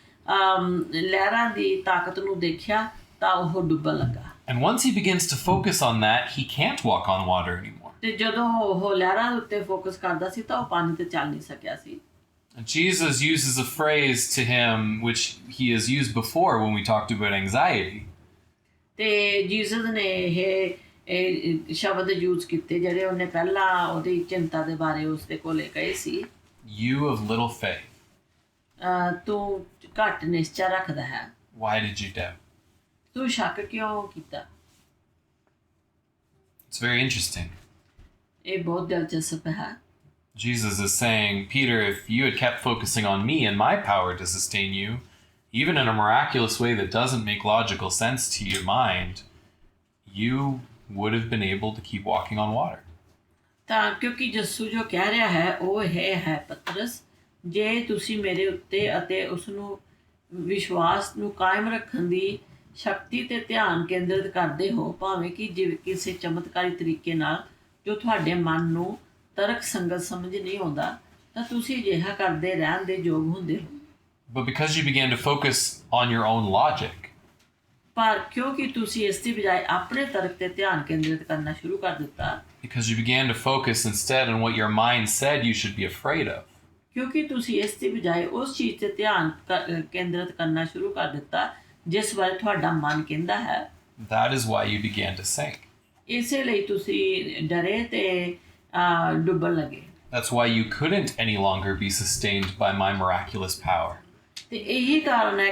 ਲਹਿਰਾਂ ਦੀ ਤਾਕਤ ਨੂੰ ਦੇਖਿਆ ਤਾਂ ਉਹ ਡੁੱਬਣ ਲੱਗਾ। And once he begins to focus on that, he can't walk on water anymore. ਤੇ ਜਦੋਂ ਉਹ ਲਹਿਰਾਂ ਉੱਤੇ ਫੋਕਸ ਕਰਦਾ ਸੀ ਤਾਂ ਉਹ ਪਾਣੀ ਤੇ ਚੱਲ ਨਹੀਂ ਸਕਿਆ ਸੀ। Jesus uses a phrase to him which he has used before when we talked about anxiety. ਤੇ ਜੀਸਸ ਨੇ ਇਹ ਸ਼ਬਦ ਯੂਜ਼ ਕੀਤੇ ਜਿਹੜੇ ਉਹਨੇ ਪਹਿਲਾਂ ਉਹਦੀ ਚਿੰਤਾ ਦੇ ਬਾਰੇ ਉਸਦੇ ਕੋਲੇ ਕਹੇ ਸੀ। You of little faith. ਤੂੰ ਘੱਟ ਨਿਸ਼ਚਾ ਰੱਖਦਾ ਹੈ। Why did you doubt? ਤੂੰ ਸ਼ੱਕ ਕਿਉਂ ਕੀਤਾ? It's very interesting. ਇਹ ਬਹੁਤ ਦਿਲਚਸਪ ਹੈ। Jesus is saying, Peter, if you had kept focusing on me and my power to sustain you, even in a miraculous way that doesn't make logical sense to your mind, you would have been able to keep walking on water. ਤਾਂ ਕਿਉਂਕਿ ਯਿਸੂ ਜੋ ਕਹਿ ਰਿਹਾ ਹੈ ਉਹ ਇਹ ਹੈ ਪਤਰਸ, ਜੇ ਤੁਸੀਂ ਮੇਰੇ ਉੱਤੇ ਅਤੇ ਉਸ ਨੂੰ ਵਿਸ਼ਵਾਸ ਨੂੰ ਕਾਇਮ ਰੱਖਣ ਦੀ ਸ਼ਕਤੀ ਤੇ ਧਿਆਨ ਕੇਂਦਰਿਤ ਕਰਦੇ ਹੋ, ਭਾਵੇਂ ਕਿ ਜਿਵੇਂ ਕਿਸੇ ਚਮਤਕਾਰੀ ਤਰੀਕੇ ਨਾਲ ਜੋ ਤੁਹਾਡੇ ਮਨ ਨੂੰ ਤਰਕ ਸੰਗਤ ਸਮਝ ਨਹੀਂ ਆਉਂਦਾ, ਤਾਂ ਤੁਸੀਂ ਅਜਿਹਾ ਕਰਦੇ ਰਹਿਣ ਦੇ ਯੋਗ ਹੁੰਦੇ ਹੋ। But because you began to focus on your own logic, ਪਰ ਕਿਉਂਕਿ ਤੁਸੀਂ ਇਸ ਦੀ ਬਜਾਏ ਆਪਣੇ ਤਰਕ ਤੇ ਧਿਆਨ ਕੇਂਦਰਿਤ ਕਰਨਾ ਸ਼ੁਰੂ ਕਰ ਦਿੱਤਾ, because you began to focus instead on what your mind said you should be afraid of, ਕਿਉਂਕਿ ਤੁਸੀਂ ਇਸ ਦੀ ਬਜਾਏ ਉਸ ਚੀਜ਼ ਤੇ ਧਿਆਨ ਕੇਂਦਰਿਤ ਕਰਨਾ ਸ਼ੁਰੂ ਕਰ ਦਿੱਤਾ ਜਿਸ ਬਾਰੇ ਤੁਹਾਡਾ ਮਨ ਕਹਿੰਦਾ ਹੈ, that is why you began to sink. ਇਸੇ ਲਈ ਤੁਸੀਂ ਡਰੇ ਤੇ ਡੁੱਬਣ ਲੱਗੇ। That's why you couldn't any longer be sustained by my miraculous power. ਤੇ ਇਹੀ ਕਾਰਨ ਹੈ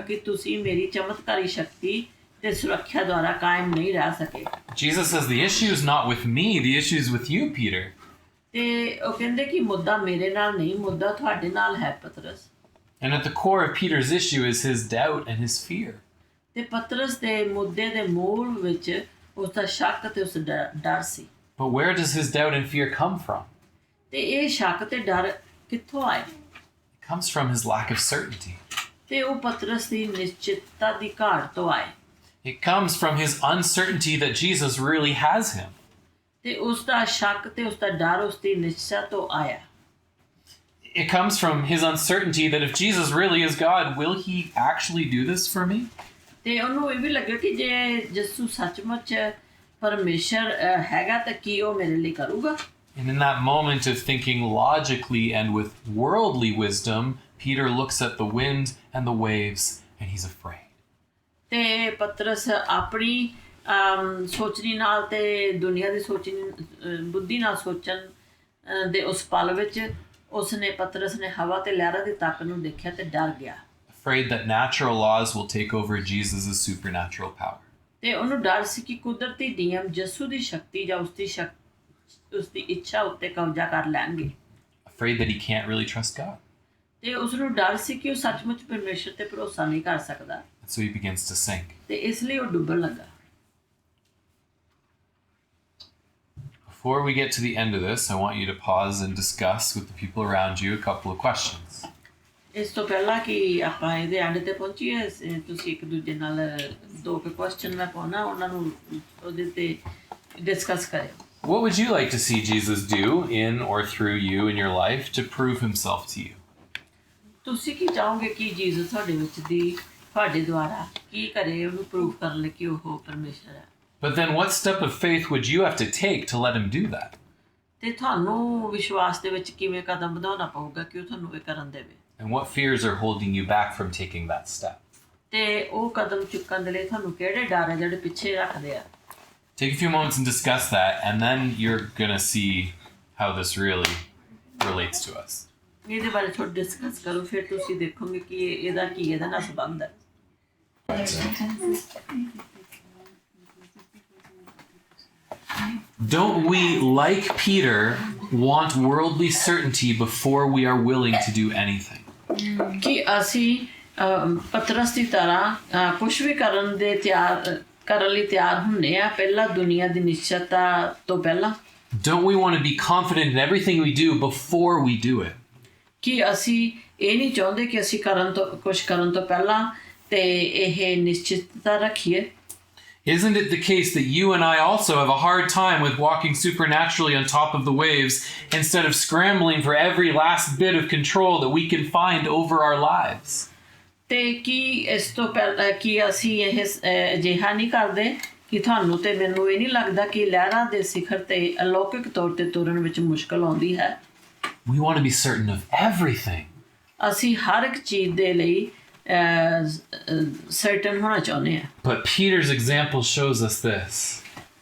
ਕਿ ਤੁਸੀਂ ਮੇਰੀ ਚਮਤਕਾਰੀ ਸ਼ਕਤੀ ਤੇ ਸੁਰੱਖਿਆ ਦੁਆਰਾ ਕਾਇਮ ਨਹੀਂ ਰਹਿ ਸਕੇ। Jesus says the issue is not with me, the issue is with you, Peter. ਤੇ ਉਹ ਕਹਿੰਦੇ ਕਿ ਮੁੱਦਾ ਮੇਰੇ ਨਾਲ ਨਹੀਂ, ਮੁੱਦਾ ਤੁਹਾਡੇ ਨਾਲ ਹੈ ਪਤਰਸ। And at the core of Peter's issue is his doubt and his fear. ਤੇ ਪਤਰਸ ਦੇ ਮੁੱਦੇ ਦੇ ਮੂਲ ਵਿੱਚ ਉਸ ਦਾ ਸ਼ੱਕ ਤੇ ਉਸ ਦਾ ਡਰ ਸੀ। But where does his doubt and fear come from? ਤੇ ਇਹ ਸ਼ੱਕ ਤੇ ਡਰ ਕਿੱਥੋਂ ਆਏ? It comes from his lack of certainty. ਤੇ ਉਹ ਪਤਰਸ ਦੀ ਨਿਸ਼ਚਿਤਤਾ ਦੀ ਘਾਟ ਤੋਂ ਆਏ। It comes from his uncertainty that Jesus really has him. ਤੇ ਉਸ ਦਾ ਸ਼ੱਕ ਤੇ ਉਸ ਦਾ ਡਰ ਉਸ ਦੀ ਨਿਸ਼ਚਾ ਤੋਂ ਆਇਆ। It comes from his uncertainty that if Jesus really is God, will he actually do this for me? ਤੇ ਉਹਨੂੰ ਇਹ ਵੀ ਲੱਗਿਆ ਕਿ ਜੇ ਯਿਸੂ ਸੱਚਮੁੱਚ ਪਰਮੇਸ਼ਰ ਹੈਗਾ ਤਾਂ ਕੀ ਉਹ ਮੇਰੇ ਲਈ ਕਰੂਗਾ? And in that moment of thinking logically and with worldly wisdom, Peter looks at the wind and the waves and he's afraid. ਤੇ ਪਤਰਸ ਆਪਣੀ ਸੋਚਣੀ ਨਾਲ ਤੇ ਦੁਨੀਆ ਦੀ ਸੋਚਣੀ ਬੁੱਧੀ ਨਾਲ ਸੋਚਣ ਦੇ ਉਸ ਪਲ ਵਿੱਚ ਉਸਨੇ ਪਤਰਸ ਨੇ ਹਵਾ ਤੇ ਲਹਿਰਾਂ ਦੀ ਤਾਕਤ ਨੂੰ ਦੇਖਿਆ ਤੇ ਡਰ ਗਿਆ। Afraid that natural laws will take over Jesus' supernatural power. ਤੇ ਉਹਨੂੰ ਡਰ ਸੀ ਕਿ ਕੁਦਰਤੀ ਨਿਯਮ ਯਿਸੂ ਦੀ ਸ਼ਕਤੀ ਜਾਂ ਉਸ ਦੀ ਇੱਛਾ ਉੱਤੇ ਕਬਜ਼ਾ ਕਰ ਲੈਣਗੇ। Afraid that he can't really trust God. ਤੇ ਉਸਨੂੰ ਡਰ ਸੀ ਕਿ ਉਹ ਸੱਚਮੁੱਚ ਪਰਮੇਸ਼ਰ ਤੇ ਭਰੋਸਾ ਨਹੀਂ ਕਰ ਸਕਦਾ। And so he begins to sink. ਤੇ ਇਸ ਲਈ ਉਹ ਡੁੱਬਣ ਲੱਗਾ। Before we get to the end of this, I want you to pause and discuss with the people around you a couple of questions. ਇਸ ਤੋਂ ਪਹਿਲਾਂ ਕਿ ਆਪਾਂ ਇਹਦੇ ਐਂਡ ਤੇ ਪਹੁੰਚੀਏ, ਤੁਸੀਂ ਇੱਕ ਦੂਜੇ ਨਾਲ ਦੋ ਕੁਐਸਚਨ ਮੈਂ ਪਾਉਣਾ, ਉਹਨਾਂ ਨੂੰ ਉਹਦੇ ਤੇ ਡਿਸਕਸ ਕਰਿਓ। What would you like to see Jesus do in or through you in your life to prove himself to you? ਤੁਸੀਂ ਕੀ ਚਾਹੋਗੇ ਕਿ ਜੀਸਸ ਤੁਹਾਡੇ ਦੁਆਰਾ ਕੀ ਕਰੇ ਉਹਨੂੰ ਪ੍ਰੂਵ ਕਰਨ ਲਈ ਕਿ ਉਹ ਪਰਮੇਸ਼ਰ ਹੈ? But then what step of faith would you have to take to let him do that? ਤੇ ਤੁਹਾਨੂੰ ਵਿਸ਼ਵਾਸ ਦੇ ਵਿੱਚ ਕਿਵੇਂ ਕਦਮ ਵਧਾਉਣਾ ਪਊਗਾ ਕਿ ਉਹ ਤੁਹਾਨੂੰ ਇਹ ਕਰਨ ਦੇਵੇ? And what fears are holding you back from taking that step? ਤੇ ਉਹ ਕਦਮ ਚੁੱਕਣ ਦੇ ਲਈ ਤੁਹਾਨੂੰ ਕਿਹੜੇ ਡਰ ਹੈ ਜਿਹੜੇ ਪਿੱਛੇ ਰੱਖਦੇ ਆ? Take a few moments and discuss that, and then you're going to see how this really relates to us. ਇਹਦੇ ਬਾਰੇ ਥੋੜਾ ਡਿਸਕਸ ਕਰੋ, ਫਿਰ ਤੁਸੀਂ ਦੇਖੋਗੇ ਕਿ ਇਹਦਾ ਕੀ ਇਹਦੇ ਨਾਲ ਸੰਬੰਧ ਹੈ। Don't we, like Peter, want worldly certainty before we are willing to do anything? ਕਿ ਅਸੀਂ ਪਤਰਸ ਦੀ ਤਰ੍ਹਾਂ ਕੁਝ ਵੀ ਕਰਨ ਲਈ ਤਿਆਰ ਹੁੰਨੇ ਆ ਪਹਿਲਾਂ ਦੁਨੀਆ ਦੀ ਨਿਸ਼ਚਿਤਤਾ ਤੋਂ ਪਹਿਲਾਂ? Don't we want to be confident in everything we do before we do it? ਕਿ ਅਸੀਂ ਇਹ ਨਹੀਂ ਚਾਹੁੰਦੇ ਕਿ ਅਸੀਂ ਕੁਝ ਕਰਨ ਤੋਂ ਪਹਿਲਾਂ ਤੇ ਇਹ ਨਿਸ਼ਚਿਤਤਾ ਰੱਖੀਏ? Isn't it the case that you and I also have a hard time with walking supernaturally on top of the waves instead of scrambling for every last bit of control that we can find over our lives? ਤੇ ਕੀ ਇਸ ਤੋਂ ਪਹਿਲਾਂ ਕੀ ਅਸੀਂ ਇਹ ਅਜਿਹਾ ਨਹੀਂ ਕਰਦੇ ਕਿ ਤੁਹਾਨੂੰ ਤੇ ਮੈਨੂੰ ਇਹ ਨਹੀਂ ਲੱਗਦਾ ਕਿ ਲਹਿਰਾਂ ਦੇ ਸਿਖਰ ਤੇ ਅਲੌਕਿਕ ਤੌਰ ਤੇ ਤੁਰਨ ਵਿੱਚ ਮੁਸ਼ਕਲ ਆਉਂਦੀ ਹੈ? We want to be certain of everything. ਅਸੀਂ ਹਰ ਇੱਕ ਚੀਜ਼ ਦੇ ਲਈ ਸਰਟਨ ਹੋਣਾ ਚਾਹੁੰਦੇ ਹਾਂ। But Peter's example shows us this.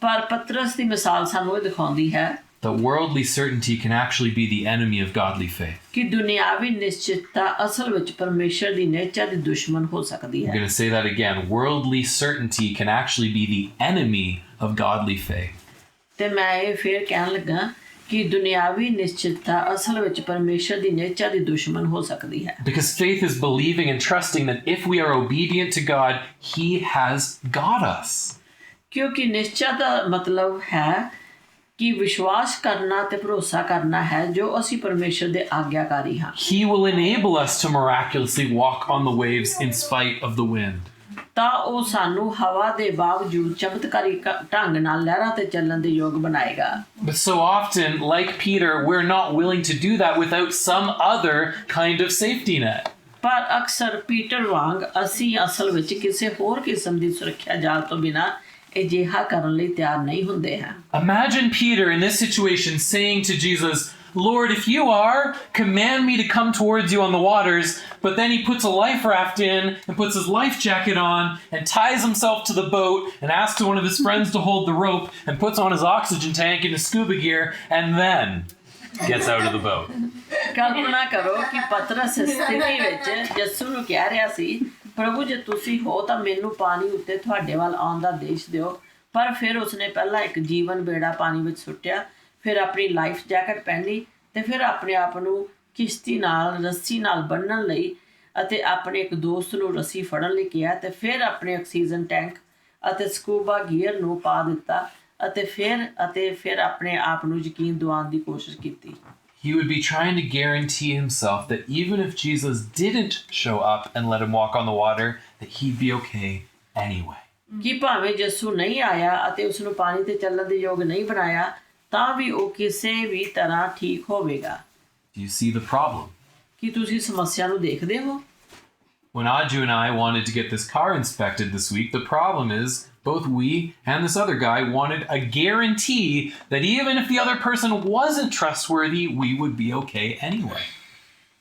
ਪਰ ਪਤਰਸ ਦੀ ਮਿਸਾਲ ਸਾਨੂੰ ਇਹ ਦਿਖਾਉਂਦੀ ਹੈ That worldly certainty can actually be the enemy of godly faith. ਕਿ ਦੁਨਿਆਵੀ ਨਿਸ਼ਚਿਤਤਾ ਅਸਲ ਵਿੱਚ ਪਰਮੇਸ਼ਰ ਦੀ ਨਿਹਚਾ ਦੀ ਦੁਸ਼ਮਣ ਹੋ ਸਕਦੀ I'm ਹੈ। going to say that again. Worldly certainty can actually be the enemy of godly faith. ਤੇ ਮੈਂ ਇਹ ਫੇਰ ਕਹਿਣ ਲੱਗਾ ਕਿ ਦੁਨਿਆਵੀ ਨਿਸ਼ਚਿਤਤਾ ਅਸਲ ਵਿੱਚ ਪਰਮੇਸ਼ਰ ਦੀ ਨਿਹਚਾ ਦੀ ਦੁਸ਼ਮਣ ਹੋ ਸਕਦੀ ਹੈ। Because faith is believing and trusting that if we are obedient to God, He has got us. ਕਿਉਂਕਿ ਨਿਸ਼ਚਾ ਦਾ ਮਤਲਬ ਹੈ ਕਿ ਵਿਸ਼ਵਾਸ ਕਰਨਾ ਤੇ ਭਰੋਸਾ ਕਰਨਾ ਹੈ ਜੋ ਅਸੀਂ ਪਰਮੇਸ਼ਰ ਦੇ ਆਗਿਆਕਾਰੀ ਹਾਂ। He will enable us to miraculously walk on the waves in spite of the wind. ਤਾਂ ਉਹ ਸਾਨੂੰ ਹਵਾ ਦੇ ਬਾਵਜੂਦ ਚਮਤਕਾਰੀ ਢੰਗ ਨਾਲ ਲਹਿਰਾਂ ਤੇ ਚੱਲਣ ਦੇ ਯੋਗ ਬਣਾਏਗਾ। But so often, like Peter, we're not willing to do that without some other kind of safety net. ਪਰ ਅਕਸਰ ਪੀਟਰ ਵਾਂਗ ਅਸੀਂ ਅਸਲ ਵਿੱਚ ਕਿਸੇ ਹੋਰ ਕਿਸਮ ਦੀ ਸੁਰੱਖਿਆ ਜਾਲ ਤੋਂ ਬਿਨਾਂ ਅਜਿਹਾ ਕਰਨ ਲਈ ਤਿਆਰ ਨਹੀਂ ਹੁੰਦੇ ਹਾਂ। Imagine Peter in this situation saying to Jesus, Lord, if you are, command me to come towards you on the waters. But then he puts a life raft in and puts his life jacket on and ties himself to the boat and asks one of his friends to hold the rope and puts on his oxygen tank and his scuba gear. And then gets out of the boat. ਕਲਪਨਾ ਕਰੋ ਕਿ ਪਤਰਸ ਇਸ ਸਥਿਤੀ ਵਿੱਚ ਯਿਸੂ ਨੂੰ ਕਹਿ ਰਿਹਾ ਸੀ, ਪ੍ਰਭੂ ਜੇ ਤੁਸੀਂ ਹੋ ਤਾਂ ਮੈਨੂੰ ਪਾਣੀ ਉੱਤੇ ਤੁਹਾਡੇ ਵੱਲ ਆਉਣ ਦਾ ਦੇਸ਼ ਦਿਓ। ਪਰ ਫਿਰ ਉਸਨੇ ਪਹਿਲਾਂ ਇੱਕ ਜੀਵਨ ਬੇੜਾ ਪਾਣੀ ਵਿੱਚ ਸੁੱਟਿਆ, ਫਿਰ ਆਪਣੀ ਲਾਈਫ ਜੈਕਟ ਪਹਿਨੀ ਤੇ ਫਿਰ ਆਪਣੇ ਆਪ ਨੂੰ ਕਿਸ਼ਤੀ ਨਾਲ ਰੱਸੀ ਨਾਲ ਬੰਨ੍ਹਣ ਲਈ ਅਤੇ ਆਪਣੇ ਇੱਕ ਦੋਸਤ ਨੂੰ ਰੱਸੀ ਫੜਨ ਲਈ ਕਿਹਾ ਤੇ ਫਿਰ ਆਪਣੇ ਆਕਸੀਜਨ ਟੈਂਕ ਅਤੇ ਸਕੂਬਾ ਗੀਅਰ ਨੂੰ ਪਾ ਦਿੱਤਾ ਅਤੇ ਫਿਰ ਆਪਣੇ ਆਪ ਨੂੰ ਯਕੀਨ ਦਿਵਾਉਣ ਦੀ ਕੋਸ਼ਿਸ਼ ਕੀਤੀ। He would be trying to guarantee himself that even if Jesus didn't show up and let him walk on the water, that he'd be okay anyway. ਕਿ ਭਾਵੇਂ ਯਿਸੂ ਨਹੀਂ ਆਇਆ ਅਤੇ ਉਸ ਨੂੰ ਪਾਣੀ ਤੇ ਚੱਲਣ ਦੇ ਯੋਗ ਨਹੀਂ ਬਣਾਇਆ ਤਾਂ ਵੀ ਉਹ ਕਿਸੇ ਵੀ ਤਰ੍ਹਾਂ ਠੀਕ ਹੋਵੇਗਾ। Do you see the problem? ਕੀ ਤੁਸੀਂ ਸਮੱਸਿਆ ਨੂੰ ਦੇਖਦੇ ਹੋ? When Aju and I wanted to get this car inspected this week, the problem is both we and this other guy wanted a guarantee that even if the other person wasn't trustworthy, we would be okay anyway.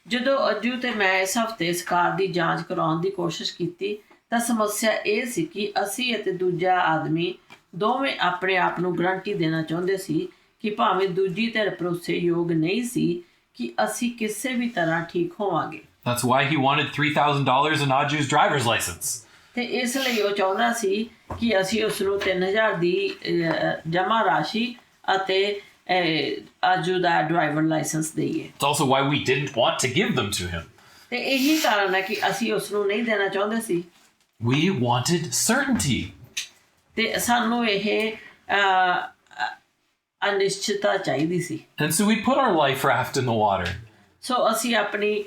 ਜਦੋਂ ਅਜੂ ਤੇ ਮੈਂ ਇਸ ਹਫ਼ਤੇ ਇਸ ਕਾਰ ਦੀ ਜਾਂਚ ਕਰਾਉਣ ਦੀ ਕੋਸ਼ਿਸ਼ ਕੀਤੀ ਤਾਂ ਸਮੱਸਿਆ ਇਹ ਸੀ ਕਿ ਅਸੀਂ ਅਤੇ ਦੂਜਾ ਆਦਮੀ ਦੋਵੇਂ ਆਪਣੇ ਆਪ ਨੂੰ ਗਰੰਟੀ ਦੇਣਾ ਚਾਹੁੰਦੇ ਸੀ ਕਿ ਭਾਵੇਂ ਦੂਜੀ ਧਿਰ ਭਰੋਸੇਯੋਗ ਨਹੀਂ ਸੀ ਕਿ ਅਸੀਂ ਕਿਸੇ ਵੀ ਤਰ੍ਹਾਂ ਠੀਕ ਹੋਵਾਂਗੇ। That's why he wanted $3,000 in Aju's driver's license. ਤੇ ਇਸ ਲਈ ਉਹ ਚਾਹੁੰਦਾ ਸੀ ਕਿ ਅਸੀਂ ਉਸ ਨੂੰ 3000 ਦੀ ਜਮ੍ਹਾਂ ਰਾਸ਼ੀ ਅਤੇ ਆਜੂ ਦਾ ਡਰਾਈਵਰ ਲਾਇਸੈਂਸ ਦੇਈਏ। It's also why we didn't want to give them to him. ਤੇ ਇਹੀ ਕਾਰਨ ਹੈ ਕਿ ਅਸੀਂ ਉਸ ਨੂੰ ਨਹੀਂ ਦੇਣਾ ਚਾਹੁੰਦੇ ਸੀ। We wanted certainty. ਤੇ ਸਾਨੂੰ ਇਹ ਅਨਿਸ਼ਚਿਤਤਾ ਚਾਹੀਦੀ ਸੀ। And so we put our life raft in the water. ਸੋ ਅਸੀਂ ਆਪਣੀ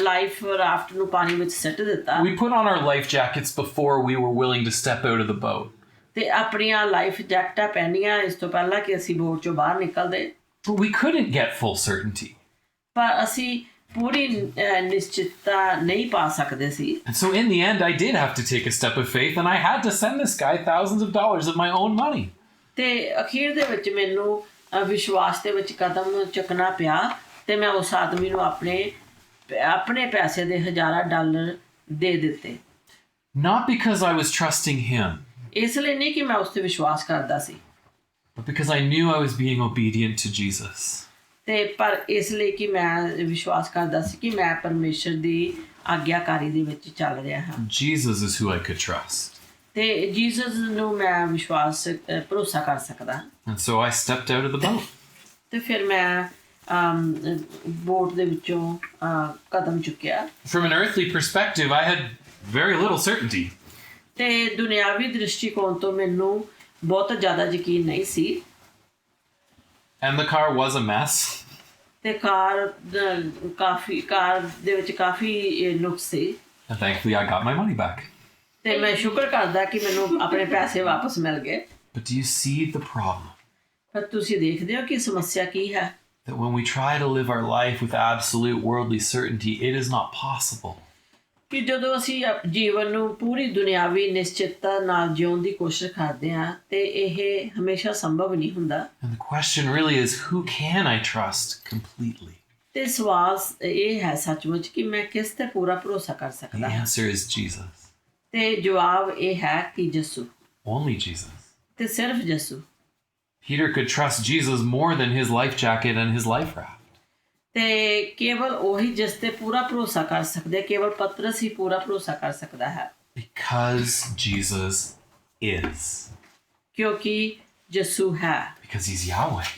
ਲਾਈਫ ਰਾਫਟ ਨੂੰ ਪਾਣੀ ਵਿੱਚ ਸੁੱਟ ਦਿੱਤਾ We put on our life jackets before we were willing to step out of the boat. ਤੇ ਆਪਣੀਆਂ ਲਾਈਫ ਜੈਕਟਾਂ ਪਹਿਨੀਆਂ ਇਸ ਤੋਂ ਪਹਿਲਾਂ ਕਿ ਅਸੀਂ ਬੋਟ ਚੋਂ ਬਾਹਰ ਨਿਕਲਦੇ। But we couldn't get full certainty. ਪਰ ਅਸੀਂ ਪੂਰੀ ਨਿਸ਼ਚਿਤਤਾ ਨਹੀਂ ਪਾ ਸਕਦੇ ਸੀ। And so in the end, I did have to take a step of faith and I had to send this guy thousands of dollars of my own money. ਤੇ ਅਖੀਰ ਦੇ ਵਿੱਚ ਮੈਨੂੰ ਵਿਸ਼ਵਾਸ ਦੇ ਵਿੱਚ ਕਦਮ ਚੁੱਕਣਾ ਪਿਆ ਤੇ ਮੈਂ ਉਸ ਆਦਮੀ ਨੂੰ ਆਪਣੇ ਪੈਸੇ ਦੇ $1000 ਦੇ ਦਿੱਤੇ। Not because I was trusting him, ਇਸ ਲਈ ਨਹੀਂ ਕਿ ਮੈਂ ਉਸ ਤੇ ਵਿਸ਼ਵਾਸ ਕਰਦਾ ਸੀ, but because I knew I was being obedient to Jesus. ਤੇ ਪਰ ਇਸ ਲਈ ਕਿ ਮੈਂ ਵਿਸ਼ਵਾਸ ਕਰਦਾ ਸੀ ਕਿ ਮੈਂ ਪਰਮੇਸ਼ਰ ਦੀ ਆਗਿਆਕਾਰੀ ਦੇ ਵਿੱਚ ਚੱਲ ਰਿਹਾ ਹਾਂ। Jesus is who I could trust. ਤੇ ਜੀਸਸ ਨੂੰ ਮੈਂ ਭਰੋਸਾ ਕਰ ਸਕਦਾ। And so I stepped out of the boat. ਤੇ ਫਿਰ ਮੈਂ ਬੋਟ ਦੇ ਵਿੱਚੋਂ ਕਦਮ ਚੁੱਕਿਆ। From an earthly perspective, I had very little certainty. ਤੇ ਦੁਨਿਆਵੀ ਦ੍ਰਿਸ਼ਟੀਕੋਣ ਤੋਂ ਮੈਨੂੰ ਬਹੁਤ ਜ਼ਿਆਦਾ ਯਕੀਨ ਨਹੀਂ ਸੀ। And the car was a mess. ਤੇ ਕਾਰ ਦੇ ਵਿੱਚ ਕਾਫੀ ਨੁਕਸ ਸੀ। And thankfully, I got my money back. ਤੇ ਮੈਂ ਸ਼ੁਕਰ ਕਰਦਾ ਕਿ ਮੈਨੂੰ ਆਪਣੇ ਪੈਸੇ ਵਾਪਸ ਮਿਲ ਗਏ। But do you see the problem? ਪਰ ਤੁਸੀਂ ਦੇਖਦੇ ਹੋ ਕਿ ਸਮੱਸਿਆ ਕੀ ਹੈ? That when we try to live our life with absolute worldly certainty, it is not possible. ਕਿ ਜਦੋਂ ਅਸੀਂ ਜੀਵਨ ਨੂੰ ਪੂਰੀ ਦੁਨਿਆਵੀ ਨਿਸ਼ਚਿਤਤਾ ਨਾਲ ਜਿਉਣ ਦੀ ਕੋਸ਼ਿਸ਼ ਕਰਦੇ ਹਾਂ ਤੇ ਇਹ ਹਮੇਸ਼ਾ ਸੰਭਵ ਨਹੀਂ ਹੁੰਦਾ। And the question really is, who can I trust completely? ਤੇ ਸਵਾਲ ਇਹ ਹੈ ਸੱਚਮੁੱਚ ਕਿ ਮੈਂ ਕਿਸ ਤੇ ਪੂਰਾ ਭਰੋਸਾ ਕਰ The ਸਕਦਾ ਹਾਂ? answer is Jesus. ਤੇ ਜਵਾਬ ਇਹ ਹੈ ਕਿ ਯਿਸੂ, Only Jesus. ਤੇ ਸਿਰਫ ਯਿਸੂ। Peter could trust Jesus more than his life jacket and his life raft. ਤੇ ਕੇਵਲ ਉਹੀ ਜਿਸ ਤੇ ਪੂਰਾ ਭਰੋਸਾ ਕਰ ਸਕਦੇ, ਕੇਵਲ ਪਤਰਸ ਹੀ ਪੂਰਾ ਭਰੋਸਾ ਕਰ ਸਕਦਾ ਹੈ। Because Jesus is. ਕਿਉਂਕਿ ਯਿਸੂ ਹੈ, Because he's Yahweh.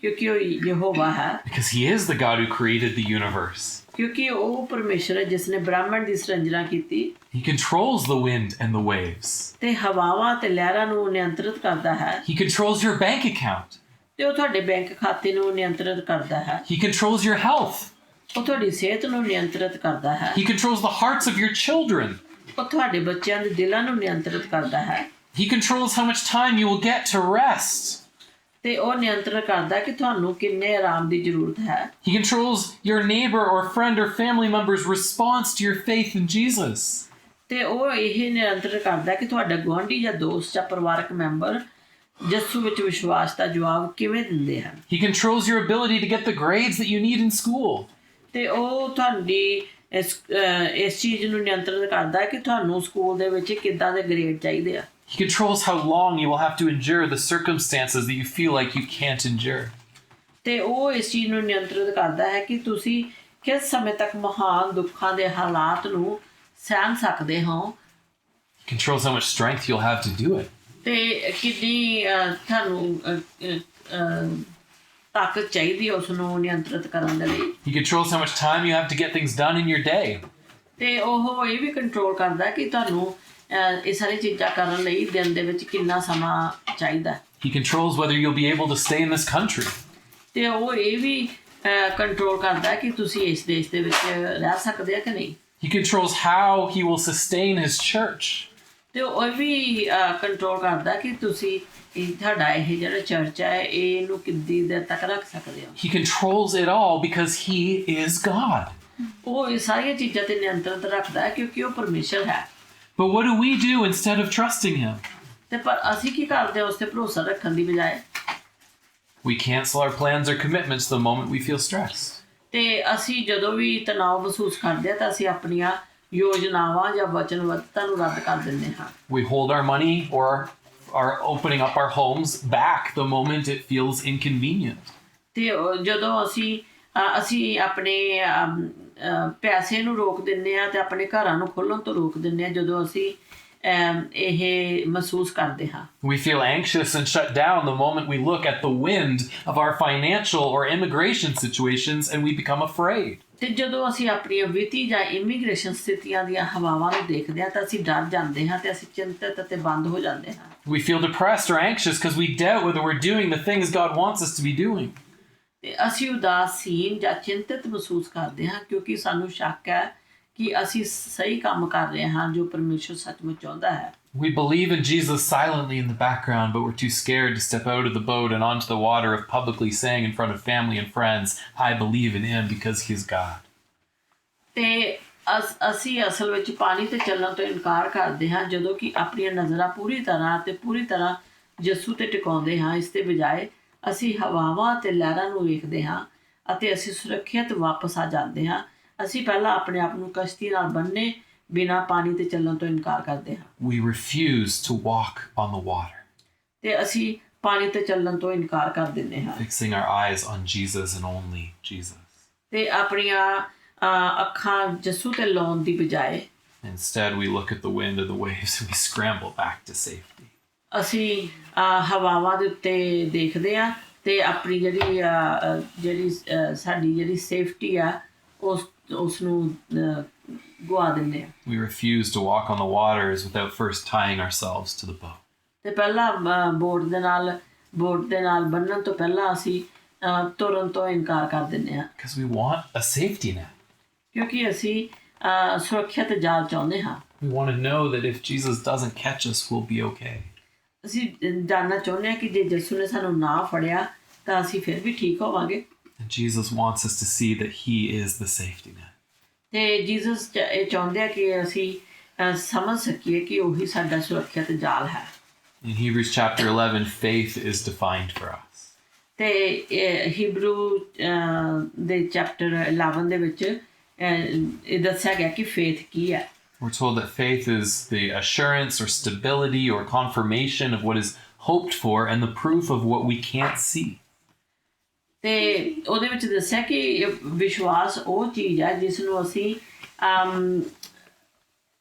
ਕਿਉਂਕਿ ਉਹ ਯਹੋਵਾ ਹੈ, Because he is the God who created the universe. ਕਿਉਂਕਿ ਉਹ ਪਰਮੇਸ਼ਰ ਹੈ ਜਿਸ ਨੇ ਬ੍ਰਹਿਮੰਡ ਦੀ ਸਿਰਜਣਾ ਕੀਤੀ। He controls the wind and the waves. ਤੇ ਹਵਾਵਾਂ ਤੇ ਲਹਿਰਾਂ ਨੂੰ ਨਿਯੰਤਰਿਤ ਕਰਦਾ ਹੈ। He controls your bank account. ਤੇ ਉਹ ਤੁਹਾਡੇ ਬੈਂਕ ਖਾਤੇ ਨੂੰ ਨਿਯੰਤਰਿਤ ਕਰਦਾ ਹੈ। He controls your health. ਉਹ ਤੁਹਾਡੀ ਸਿਹਤ ਨੂੰ ਨਿਯੰਤਰਿਤ ਕਰਦਾ ਹੈ। He controls the hearts of your children. ਉਹ ਤੁਹਾਡੇ ਬੱਚਿਆਂ ਦੇ ਦਿਲਾਂ ਨੂੰ ਨਿਯੰਤਰਿਤ ਕਰਦਾ ਹੈ। He controls how much time you will get to rest. ਤੇ ਉਹ ਨਿਯੰਤਰਿਤ ਕਰਦਾ ਕਿ ਤੁਹਾਨੂੰ ਕਿੰਨੇ ਆਰਾਮ ਦੀ ਜ਼ਰੂਰਤ ਹੈ। He controls your neighbor or friend or family member's response to your faith in Jesus. ਤੇ ਉਹ ਇਹ ਨਿਯੰਤਰਿਤ ਕਰਦਾ ਕਿ ਤੁਹਾਡਾ ਗੁਆਂਢੀ ਜਾਂ ਦੋਸਤ ਜਾਂ ਪਰਿਵਾਰਕ ਮੈਂਬਰ ਯਿਸੂ ਵਿੱਚ ਵਿਸ਼ਵਾਸ ਦਾ ਜਵਾਬ ਕਿਵੇਂ ਦਿੰਦੇ ਹਨ। He controls your ability to get the grades that you need in school. ਤੇ ਉਹ ਤੁਹਾਡੀ ਇਸ ਚੀਜ਼ ਨੂੰ ਨਿਯੰਤਰਿਤ ਕਰਦਾ ਹੈ ਕਿ ਤੁਹਾਨੂੰ ਸਕੂਲ ਦੇ ਵਿੱਚ ਕਿੱਦਾਂ ਦੇ ਗ੍ਰੇਡ ਚਾਹੀਦੇ ਆ। He controls how long you will have to endure the circumstances that you feel like you can't endure. ਤੇ ਉਹ ਇਸ ਚੀਜ਼ ਨੂੰ ਨਿਯੰਤਰਿਤ ਕਰਦਾ ਹੈ ਕਿ ਤੁਸੀਂ ਕਿਸ ਸਮੇਂ ਤੱਕ ਮਹਾਨ ਦੁੱਖਾਂ ਦੇ ਹਾਲਾਤ ਨੂੰ ਸਹਿਣ ਸਕਦੇ ਹੋ He controls how much strength you'll have to do it. ਤੇ ਕਿੰਨੀ ਤੁਹਾਨੂੰ ਤਾਕਤ ਚਾਹੀਦੀ ਹੈ ਉਸ ਨੂੰ ਨਿਯੰਤਰਿਤ ਕਰਨ ਦੇ ਲਈ He controls how much time you have to get things done in your day. ਤੇ ਉਹ ਇਹ ਵੀ ਕੰਟਰੋਲ ਕਰਦਾ ਕਿ ਤੁਹਾਨੂੰ ਇਹ ਸਾਰੀ ਚੀਜ਼ਾਂ ਕਰਨ ਲਈ ਦਿਨ ਦੇ ਵਿੱਚ ਕਿੰਨਾ ਸਮਾਂ ਚਾਹੀਦਾ He controls whether you'll be able to stay in this country. ਤੇ ਉਹ ਇਹ ਵੀ ਕੰਟਰੋਲ ਕਰਦਾ ਕਿ ਤੁਸੀਂ ਇਸ ਦੇਸ਼ ਦੇ ਵਿੱਚ ਰਹਿ ਸਕਦੇ ਆ ਕਿ ਨਹੀਂ He controls how he will sustain his church. ਤੇ ਉਹ ਵੀ ਕੰਟਰੋਲ ਕਰਦਾ ਕਿ ਤੁਸੀਂ ਤੁਹਾਡਾ ਇਹ ਜਿਹੜਾ ਚਰਚ ਹੈ ਇਹਨੂੰ ਕਿੰਨੀ ਦੇਰ ਤੱਕ ਰੱਖ ਸਕਦੇ ਹੋ He controls it all because he is God. ਉਹ ਇਹ ਸਾਰੀਆਂ ਚੀਜ਼ਾਂ ਤੇ ਨਿਯੰਤਰਣ ਰੱਖਦਾ ਹੈ ਕਿਉਂਕਿ ਉਹ ਪਰਮੇਸ਼ਰ ਹੈ But what do we do instead of trusting him? ਤੇ ਪਰ ਅਸੀਂ ਕੀ ਕਰਦੇ ਹਾਂ ਉਸ ਤੇ ਭਰੋਸਾ ਰੱਖਣ ਦੀ ਬਜਾਏ We cancel our plans or commitments the moment we feel stressed. ਤੇ ਅਸੀਂ ਜਦੋਂ ਵੀ ਤਣਾਅ ਮਹਿਸੂਸ ਕਰਦੇ ਹਾਂ ਤਾਂ ਅਸੀਂ ਆਪਣੀਆਂ ਯੋਜਨਾਵਾਂ ਜਾਂ ਵਚਨਬੱਧਤਾ ਨੂੰ ਰੱਦ ਕਰ ਦਿੰਦੇ ਹਾਂ We hold our money or are opening up our homes back the moment it feels inconvenient. ਤੇ ਜਦੋਂ ਅਸੀਂ ਆਪਣੇ ਪੈਸੇ ਨੂੰ ਰੋਕ ਦਿੰਦੇ ਆ ਤੇ ਆਪਣੇ ਘਰਾਂ ਨੂੰ ਖੋਲ੍ਹਣ ਤੋਂ ਰੋਕ ਦਿੰਦੇ ਆ ਜਦੋਂ ਅਸੀਂ ਇਹ ਮਹਿਸੂਸ ਕਰਦੇ ਹਾਂ We feel anxious and shut down the moment we look at the wind of our financial or immigration situations and we become afraid. ਤੇ ਜਦੋਂ ਅਸੀਂ ਆਪਣੀਆਂ ਵਿੱਤੀ ਜਾਂ ਇਮੀਗ੍ਰੇਸ਼ਨ ਸਥਿਤੀਆਂ ਦੀਆਂ ਹਵਾਵਾਂ ਨੂੰ ਦੇਖਦੇ ਹਾਂ ਤਾਂ ਅਸੀਂ ਡਰ ਜਾਂਦੇ ਹਾਂ ਤੇ ਅਸੀਂ ਚਿੰਤਤ ਅਤੇ ਬੰਦ ਹੋ ਜਾਂਦੇ ਹਾਂ We feel depressed or anxious because we doubt whether we're doing the things God wants us to be doing. ਤੇ ਅਸੀਂ ਉਦਾਸੀਨ ਜਾਂ ਚਿੰਤਤ ਮਹਿਸੂਸ ਕਰਦੇ ਹਾਂ ਕਿਉਂਕਿ ਸਾਨੂੰ ਸ਼ੱਕ ਹੈ ਕਿ ਅਸੀਂ ਸਹੀ ਕੰਮ ਕਰ ਰਹੇ ਹਾਂ ਜੋ ਪਰਮੇਸ਼ਰ ਸੱਚਮੁੱਚ ਚਾਹੁੰਦਾ ਹੈ We believe in Jesus silently in the background, but we're too scared to step out of the boat and onto the water of publicly saying in front of family and friends, I believe in him because he is God. ਤੇ ਅਸੀਂ ਅਸਲ ਵਿੱਚ ਪਾਣੀ ਤੇ ਚੱਲਣ ਤੋਂ ਇਨਕਾਰ ਕਰਦੇ ਹਾਂ ਜਦੋਂ ਕਿ ਆਪਣੀਆਂ ਨਜ਼ਰਾਂ ਪੂਰੀ ਤਰ੍ਹਾਂ ਯਿਸੂ ਤੇ ਟਿਕਾਉਂਦੇ ਹਾਂ ਇਸ ਦੇ ਬਜਾਏ ਅਸੀਂ ਹਵਾਵਾਂ ਤੇ ਲਹਿਰਾਂ ਨੂੰ ਵੇਖਦੇ ਹਾਂ ਅਤੇ ਅਸੀਂ ਸੁਰੱਖਿਅਤ ਵਾਪਸ ਆ ਜਾਂਦੇ ਹਾਂ ਅਸੀਂ ਪਹਿਲਾਂ ਆਪਣੇ ਆਪ ਨੂੰ ਕਸ਼ਤੀ ਨਾਲ ਬੰਨ੍ਹੇ ਬਿਨਾਂ ਪਾਣੀ ਤੇ ਚੱਲਣ ਤੋਂ ਇਨਕਾਰ ਕਰਦੇ ਹਾਂ We refuse to walk on the water, ਤੇ ਅਸੀਂ ਪਾਣੀ ਤੇ ਚੱਲਣ ਤੋਂ ਇਨਕਾਰ ਕਰ ਦਿੰਦੇ ਹਾਂ fixing our eyes on Jesus and only Jesus. ਤੇ ਆਪਣੀਆਂ ਅੱਖਾਂ ਯਿਸੂ ਤੇ ਲਾਉਣ ਦੀ ਬਜਾਏ Instead, we look at the wind and the waves and we scramble back to safety. ਅਸੀਂ ਹਵਾਵਾਂ ਦੇ ਉੱਤੇ ਦੇਖਦੇ ਆ ਤੇ ਆਪਣੀ ਜਿਹੜੀ ਸਾਡੀ ਸੇਫਟੀ ਆ ਉਸ ਨੂੰ ਗਵਾ ਦਿੰਦੇ ਆ We refuse to walk on the waters without first tying ourselves to the boat. ਤੇ ਪਹਿਲਾਂ ਬੋਟ ਦੇ ਨਾਲ ਬੰਨਣ ਤੋਂ ਪਹਿਲਾਂ ਅਸੀਂ ਤੁਰਨ ਤੋਂ ਇਨਕਾਰ ਕਰ ਦਿੰਦੇ ਆ Because we want a safety net. ਕਿਉਂਕਿ ਅਸੀਂ ਸੁਰੱਖਿਅਤ ਜਾਲ ਚਾਹੁੰਦੇ ਹਾਂ We want to know that if Jesus doesn't catch us, we'll be okay. ਅਸੀਂ ਜਾਣਨਾ ਚਾਹੁੰਦੇ ਹਾਂ ਕਿ ਜੇ ਯਿਸੂ ਨੇ ਸਾਨੂੰ ਨਾ ਫੜਿਆ ਤਾਂ ਅਸੀਂ ਫਿਰ ਵੀ ਠੀਕ ਹੋਵਾਂਗੇ And Jesus wants us to see that he is the safety net. ਤੇ ਜੀਸਸ ਇਹ ਚਾਹੁੰਦੇ ਆ ਕਿ ਅਸੀਂ ਸਮਝ ਸਕੀਏ ਕਿ ਉਹੀ ਸਾਡਾ ਸੁਰੱਖਿਅਤ ਜਾਲ ਹੈ In Hebrews chapter 11, faith is defined for us. ਤੇ ਹੀਬਰੂ ਦੇ ਚੈਪਟਰ 11 ਦੇ ਵਿੱਚ ਇਹ ਦੱਸਿਆ ਗਿਆ ਕਿ ਫੇਥ ਕੀ ਹੈ We're told that faith is the assurance or stability or confirmation of what is hoped for and the proof of what we can't see. ਤੇ ਉਹਦੇ ਵਿੱਚ ਦੱਸਿਆ ਕਿ ਵਿਸ਼ਵਾਸ ਉਹ ਚੀਜ਼ ਹੈ ਜਿਸ ਨੂੰ ਅਸੀਂ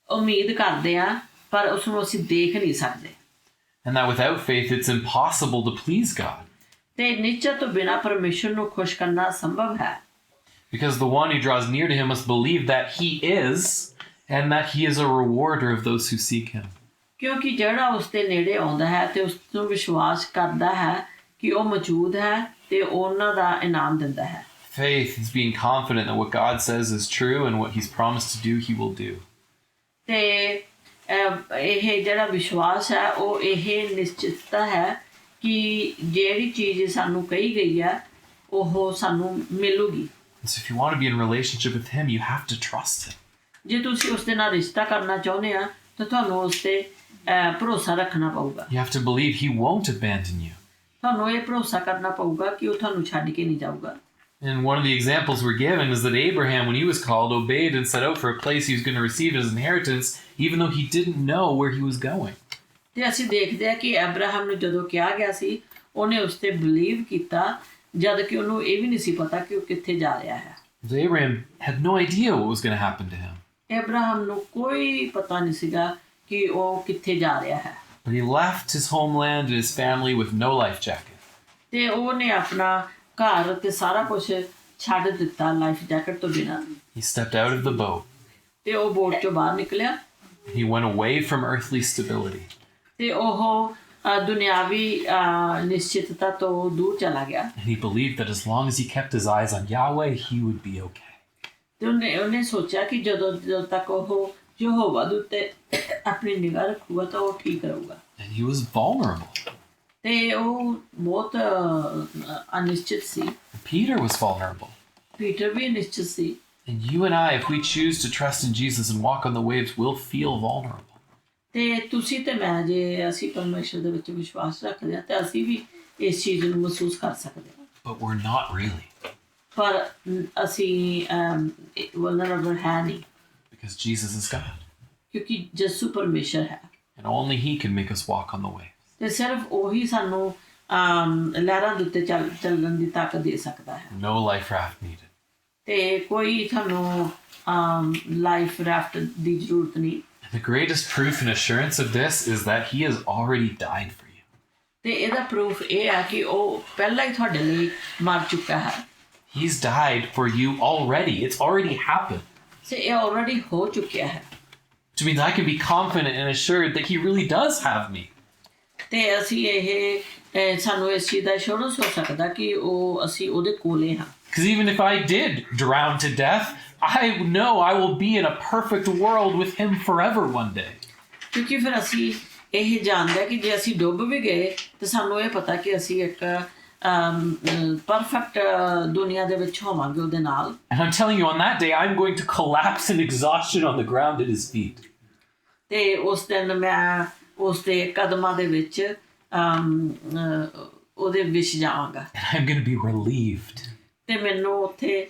ਉਮੀਦ ਕਰਦੇ ਹਾਂ ਪਰ ਉਸ ਨੂੰ ਅਸੀਂ ਦੇਖ ਨਹੀਂ ਸਕਦੇ And that without faith, it's impossible to please God. ਤੇ ਨਿਸ਼ਚੈ ਤੋਂ ਬਿਨਾਂ ਪਰਮੇਸ਼ਰ ਨੂੰ ਖੁਸ਼ ਕਰਨਾ ਸੰਭਵ ਹੈ Because the one who draws near to him must believe that he is, and that he is a rewarder of those who seek him. ਕਿਉਂਕਿ ਜਿਹੜਾ ਉਸ ਦੇ ਨੇੜੇ ਆਉਂਦਾ ਹੈ ਤੇ ਉਸ ਨੂੰ ਵਿਸ਼ਵਾਸ ਕਰਦਾ ਹੈ ਕਿ ਉਹ ਮੌਜੂਦ ਹੈ ਤੇ ਉਹਨਾਂ ਦਾ ਇਨਾਮ ਦਿੰਦਾ ਹੈ Faith is being confident that what God says is true and what he's promised to do, he will do. ਤੇ ਇਹ ਜਿਹੜਾ ਵਿਸ਼ਵਾਸ ਹੈ ਉਹ ਇਹ ਨਿਸ਼ਚਿਤਤਾ ਹੈ ਕਿ ਜਿਹੜੀ ਚੀਜ਼ ਸਾਨੂੰ ਕਹੀ ਗਈ ਹੈ ਉਹ ਸਾਨੂੰ ਮਿਲੂਗੀ So if you want to be in a relationship with him, you have to trust him. ਜੇ ਤੁਸੀਂ ਉਸ ਦੇ ਨਾਲ ਰਿਸ਼ਤਾ ਕਰਨਾ ਚਾਹੁੰਦੇ ਆ ਤਾਂ ਤੁਹਾਨੂੰ ਉਸ ਤੇ ਭਰੋਸਾ ਰੱਖਣਾ ਪਊਗਾ You have to believe he won't abandon you. ਤੁਹਾਨੂੰ ਇਹ ਭਰੋਸਾ ਕਰਨਾ ਪਊਗਾ ਕਿ ਉਹ ਤੁਹਾਨੂੰ ਛੱਡ ਕੇ ਨਹੀਂ ਜਾਊਗਾ And one of the examples we're given is that Abraham, when he was called, obeyed and set out for a place he was going to receive as inheritance, even though he didn't know where he was going. ਤੇ ਅਸੀਂ ਦੇਖਦੇ ਆ ਕਿ Abraham ਨੂੰ ਜਦੋਂ ਕਿਹਾ ਗਿਆ ਸੀ ਉਹਨੇ ਉਸ ਤੇ ਬਲੀਵ ਕੀਤਾ ਜਦ ਕਿ ਉਹਨੂੰ ਇਹ ਵੀ ਨਹੀਂ ਸੀ ਪਤਾ ਕਿ ਉਹ ਕਿੱਥੇ ਜਾ ਰਿਹਾ ਹੈ। Abraham had no idea what was going to happen to him. Abraham ਨੂੰ ਕੋਈ ਪਤਾ ਨਹੀਂ ਸੀਗਾ ਕਿ ਉਹ ਕਿੱਥੇ ਜਾ ਰਿਹਾ ਹੈ। But he left his homeland and his family with no life jacket. ਤੇ ਉਹਨੇ ਆਪਣਾ ਘਰ ਤੇ ਸਾਰਾ ਕੁਝ ਛੱਡ ਦਿੱਤਾ ਲਾਈਫ ਜੈਕਟ ਤੋਂ ਬਿਨਾਂ। He stepped out of the boat. ਤੇ ਉਹ ਬੋਟ ਚੋਂ ਬਾਹਰ ਨਿਕਲਿਆ He went away from earthly stability. ਤੇ ਉਹ ਦੁਨਿਆਵੀ ਨਿਸ਼ਚਿਤਤਾ ਤੋਂ ਦੂਰ ਚਲਾ ਗਿਆ। And he believed that as long as he kept his eyes on Yahweh, he would be okay. ਤੇ ਉਹਨੇ ਸੋਚਿਆ ਕਿ ਜਦੋਂ ਤੱਕ ਉਹ ਯਹੋਵਾ ਦੇ ਉੱਤੇ ਆਪਣੀ ਨਿਗਾਹ ਰੱਖੂਗਾ ਤਾਂ ਉਹ ਠੀਕ ਰਹੂਗਾ। And he was vulnerable. ਤੇ ਉਹ ਬਹੁਤ ਅਨਿਸ਼ਚਿਤ ਸੀ। Peter was vulnerable. ਪੀਟਰ ਵੀ ਅਨਿਸ਼ਚਿਤ ਸੀ। And you and I, if we choose to trust in Jesus and walk on the waves, will feel vulnerable. ਤੇ ਤੁਸੀਂ ਤੇ ਮੈਂ ਜੇ ਅਸੀਂ ਪਰਮੇਸ਼ਰ ਦੇ ਵਿੱਚ ਵਿਸ਼ਵਾਸ ਰੱਖਦੇ ਹਾਂ ਤੇ ਅਸੀਂ ਵੀ ਇਸ ਚੀਜ਼ ਨੂੰ ਮਹਿਸੂਸ ਕਰ ਸਕਦੇ ਹਾਂ। But we're not really. ਪਰ ਅਸੀਂ ਵਲਨਰੇਬਲ ਹੈ ਨਹੀਂ Because Jesus is God. ਕਿਉਂਕਿ ਯਿਸੂ ਪਰਮੇਸ਼ਰ ਹੈ And only he can make us walk on the waves. ਤੇ ਸਿਰਫ ਉਹੀ ਸਾਨੂੰ ਲਹਿਰਾਂ ਦੇ ਉੱਤੇ ਚੱਲਣ ਦੀ ਤਾਕਤ ਦੇ ਸਕਦਾ ਹੈ। No life raft needed. ਤੇ ਕੋਈ ਤੁਹਾਨੂੰ ਲਾਈਫ ਰਾਫਟ ਦੀ ਜ਼ਰੂਰਤ ਨਹੀਂ। The greatest proof and assurance of this is that he has already died for you. ਤੇ ਇਹਦਾ ਪ੍ਰੂਫ ਇਹ ਹੈ ਕਿ ਉਹ ਪਹਿਲਾਂ ਹੀ ਤੁਹਾਡੇ ਲਈ ਮਰ ਚੁੱਕਾ ਹੈ। He's died for you already. It's already happened. ਤੇ ਇਹ ਆਲਰੇਡੀ ਹੋ ਚੁੱਕਿਆ ਹੈ। Which means I can be confident and assured that he really does have me. ਤੇ ਅਸੀਂ ਸਾਨੂੰ ਇਸ ਚੀਜ਼ ਦਾ ਅਸ਼ੋਰੈਂਸ ਹੋ ਸਕਦਾ ਕਿ ਉਹ ਅਸੀਂ ਉਹਦੇ ਕੋਲੇ ਹਾਂ। Because even if I did drown to death, I know I will be in a perfect world with him forever one day. ਕਿਉਂਕਿ ਫਿਰ ਅਸੀਂ ਇਹ ਜਾਣਦੇ ਕਿ ਜੇ ਅਸੀਂ ਡੁੱਬ ਵੀ ਗਏ ਤੇ ਸਾਨੂੰ ਇਹ ਪਤਾ ਕਿ ਅਸੀਂ ਇੱਕ ਪਰਫੈਕਟ ਦੁਨੀਆ ਦੇ ਵਿੱਚ ਹੋਵਾਂਗੇ ਉਹਦੇ ਨਾਲ। And I'm telling you, on that day, I'm going to collapse in exhaustion on the ground at his feet. ਤੇ ਉਸ ਦਿਨ ਮੈਂ ਉਸ ਦੇ ਕਦਮਾਂ ਦੇ ਵਿੱਚ ਉਹਦੇ ਵਿਛ ਜਾਵਾਂਗਾ। And I'm going to be relieved. ਤੇ ਮੈਨੂੰ ਉੱਥੇ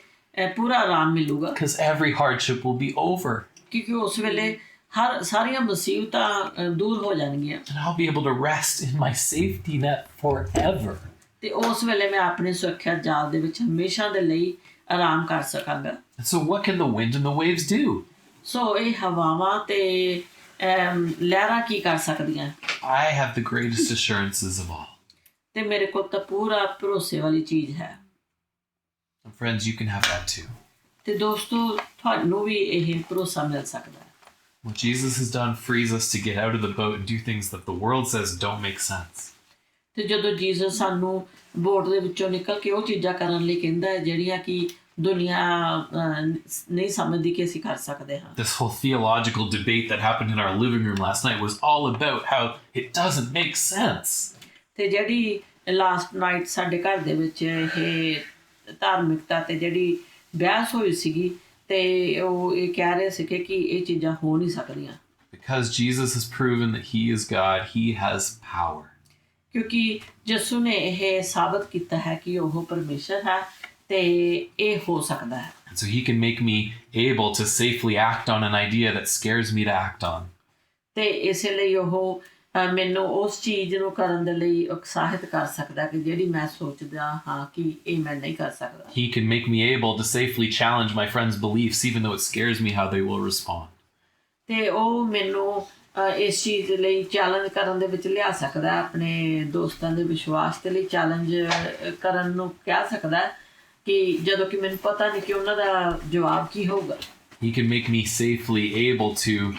ਪੂਰਾ ਆਰਾਮ ਮਿਲੂਗਾ। Because every hardship will be over. ਕਿਉਂਕਿ ਉਸ ਵੇਲੇ ਸਾਰੀਆਂ ਮੁਸੀਬਤਾਂ ਦੂਰ ਹੋ ਜਾਣਗੀਆਂ। And I'll be able to rest in my safety net forever. ਤੇ ਉਸ ਵੇਲੇ ਮੈਂ ਆਪਣੇ ਸੁਰੱਖਿਆ ਜਾਲ ਦੇ ਵਿੱਚ ਹਮੇਸ਼ਾ ਦੇ ਲਈ ਆਰਾਮ ਕਰ ਸਕਾਂਗਾ। And so what can the wind and the waves do? ਸੋ ਇਹ ਹਵਾਵਾਂ ਤੇ ਲਹਿਰਾਂ ਕੀ ਕਰ ਸਕਦੀਆਂ? I have the greatest assurances of all. ਤੇ ਮੇਰੇ ਕੋਲ ਤਾਂ ਪੂਰਾ ਭਰੋਸੇ ਵਾਲੀ ਚੀਜ਼ ਹੈ। And friends, you can have that too. ਤੇ ਦੋਸਤੋ ਤੁਹਾਨੂੰ ਵੀ ਇਹ ਭਰੋਸਾ ਮਿਲ ਸਕਦਾ ਹੈ। What Jesus has done frees us to get out of the boat and do things that the world says don't make sense. ਤੇ ਜਦੋਂ ਜੀਸਸ ਸਾਨੂੰ ਬੋਟ ਦੇ ਵਿੱਚੋਂ ਨਿਕਲ ਕੇ ਉਹ ਚੀਜ਼ਾਂ ਕਰਨ ਲਈ ਕਹਿੰਦਾ ਹੈ ਜਿਹੜੀਆਂ ਕਿ ਦੁਨੀਆ ਨਹੀਂ ਸਮਝਦੀ ਕਿ ਅਸੀਂ ਕਰ ਸਕਦੇ ਹਾਂ। This whole theological debate that happened in our living room last night was all about how it doesn't make sense. ਤੇ ਜਿਹੜੀ ਲਾਸਟ ਨਾਈਟ ਸਾਡੇ ਘਰ ਦੇ ਵਿੱਚ ਇਹ ਧਾਰਮਿਕਤਾ ਤੇ ਜਿਹੜੀ ਬਹਿਸ ਹੋਈ ਸੀਗੀ ਤੇ ਉਹ ਇਹ ਕਹਿ ਰਹੇ ਸੀ ਕਿ ਇਹ ਚੀਜ਼ਾਂ ਹੋ ਨਹੀਂ ਸਕਦੀਆਂ। Because Jesus has proven that he is God, he has power. ਕਿਉਂਕਿ ਯਿਸੂ ਨੇ ਇਹ ਸਾਬਤ ਕੀਤਾ ਹੈ ਕਿ ਉਹ ਪਰਮੇਸ਼ਰ ਹੈ ਤੇ ਇਹ ਹੋ ਸਕਦਾ ਹੈ। And so he can make me able to safely act on an idea that scares me to act on. ਤੇ ਇਸੇ ਲਈ ਉਹ ਮੈਨੂੰ ਉਸ ਚੀਜ਼ ਨੂੰ ਕਰਨ ਦੇ ਲਈ ਉਤਸ਼ਾਹਿਤ ਕਰ ਸਕਦਾ ਕਿ ਜਿਹੜੀ ਮੈਂ ਸੋਚਦਾ ਹਾਂ ਕਿ ਇਹ ਮੈਂ ਨਹੀਂ ਕਰ ਸਕਦਾ। He can make me able to safely challenge my friends' beliefs even though it scares me how they will respond. ਤੇ ਉਹ ਮੈਨੂੰ ਇਸ ਚੀਜ਼ ਲਈ ਚੈਲੰਜ ਕਰਨ ਦੇ ਵਿੱਚ ਲਿਆ ਸਕਦਾ, ਆਪਣੇ ਦੋਸਤਾਂ ਦੇ ਵਿਸ਼ਵਾਸ ਦੇ ਲਈ ਚੈਲੰਜ ਕਰਨ ਨੂੰ ਕਹਿ ਸਕਦਾ ਕਿ ਜਦੋਂ ਕਿ ਮੈਨੂੰ ਪਤਾ ਨਹੀਂ ਕਿ ਉਹਨਾਂ ਦਾ ਜਵਾਬ ਕੀ ਹੋਊਗਾ। He can make me safely able to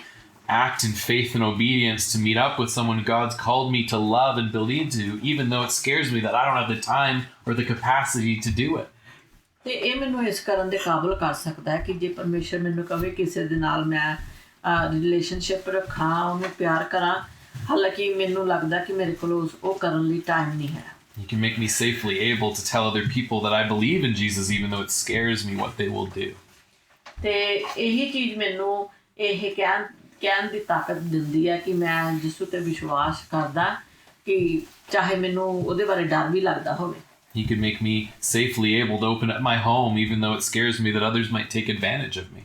act in faith and obedience to meet up with someone God's called me to love and believe to, even though it scares me that I don't have the time or the capacity to do it. ਤੇ ਇਹ ਮੈਨੂੰ ਇਸ ਕਰਨ ਦੇ ਕਾਬਲ ਕਰ ਸਕਦਾ ਕਿ ਜੇ ਪਰਮੇਸ਼ਰ ਮੈਨੂੰ ਕਵੇ ਕਿਸੇ ਦੇ ਨਾਲ ਮੈਂ ਰਿਲੇਸ਼ਨਸ਼ਿਪ ਰੱਖਾਂ, ਉਹਨੂੰ ਪਿਆਰ ਕਰਾਂ, ਹਾਲਾਂਕਿ ਮੈਨੂੰ ਲੱਗਦਾ ਕਿ ਮੇਰੇ ਕੋਲ ਉਹ ਕਰਨ ਲਈ ਟਾਈਮ ਨਹੀਂ ਹੈ। He can make me safely able to tell other people that I believe in Jesus even though it scares me what they will do. ਤੇ ਇਹੀ ਚੀਜ਼ ਮੈਨੂੰ ਇਹ ਕਹਿਣ ਦੀ ਤਾਕਤ ਦਿੰਦੀ ਹੈ ਕਿ ਮੈਂ ਯਿਸੂ ਤੇ ਵਿਸ਼ਵਾਸ ਕਰਦਾ ਕਿ ਚਾਹੇ ਮੈਨੂੰ ਉਹਦੇ ਬਾਰੇ ਡਰ ਵੀ ਲੱਗਦਾ ਹੋਵੇ। He can make me safely able to open up my home even though it scares me that others might take advantage of me.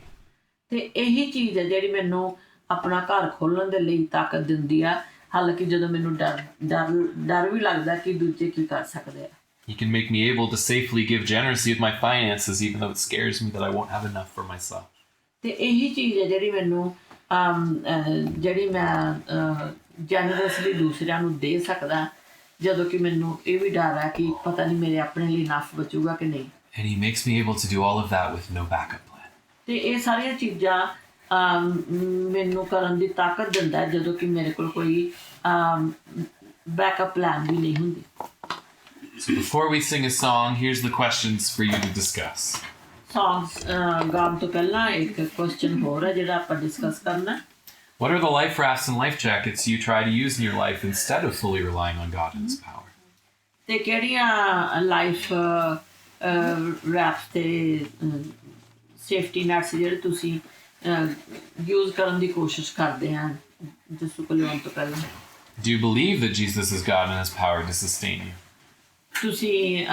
ਤੇ ਇਹੀ ਚੀਜ਼ ਹੈ ਜਿਹੜੀ ਮੈਨੂੰ ਆਪਣਾ ਘਰ ਖੋਲ੍ਹਣ ਦੇ ਲਈ ਤਾਕਤ ਦਿੰਦੀ ਆ, ਹਾਲਾਂਕਿ ਜਦੋਂ ਮੈਨੂੰ ਡਰ ਵੀ ਲੱਗਦਾ ਕਿ ਦੂਜੇ ਕੀ ਕਰ ਸਕਦੇ ਆ। He can make me able to safely give generously with my finances, even though it scares me that I won't have enough for myself. ਤੇ ਇਹੀ ਚੀਜ਼ ਹੈ ਜਿਹੜੀ ਮੈਨੂੰ ਜਿਹੜੀ ਮੈਂ ਜੈਨਰਸਲੀ ਦੂਸਰਿਆਂ ਨੂੰ ਦੇ ਸਕਦਾ ਜਦੋਂ ਕਿ ਮੈਨੂੰ ਇਹ ਵੀ ਡਰ ਹੈ ਕਿ ਪਤਾ ਨਹੀਂ ਮੇਰੇ ਆਪਣੇ ਲਈ ਨਫ ਬਚੂਗਾ ਕਿ ਨਹੀਂ। And he makes me able to do all of that with no backup plan. ਤੇ ਇਹ ਸਾਰੀਆਂ ਚੀਜ਼ਾਂ ਮੈਨੂੰ ਕਰਨ ਦੀ ਤਾਕਤ ਦਿੰਦਾ ਜਦੋਂ ਕਿ ਮੇਰੇ ਕੋਲ ਕੋਈ ਬੈਕਅਪ ਪਲਾਨ ਵੀ ਨਹੀਂ ਹੁੰਦੀ। So before we sing a song, here's the questions for you to discuss. Songs ਗਾਉਣ ਤੋਂ ਪਹਿਲਾਂ ਇੱਕ ਕੁਐਸਚਨ ਹੋਰ ਹੈ ਜਿਹੜਾ ਆਪਾਂ ਡਿਸਕਸ ਕਰਨਾ। What are the life rafts and life jackets you try to use in your life instead of fully relying on God and His power? ਤੇ ਕਿਹੜੀਆਂ ਲਾਈਫ ਰੈਪਸ ਤੇ ਸੇਫਟੀ ਨੈਟਸ ਜਿਹੜੇ ਤੁਸੀਂ ਯੂਜ਼ ਕਰਨ ਦੀ ਕੋਸ਼ਿਸ਼ ਕਰਦੇ ਆ ਜਿਸੂ ਕੋਲ ਆਉਣ ਤੋਂ ਪਹਿਲਾਂ। Do you believe that Jesus is God and has power to sustain you? ਤੁਸੀਂ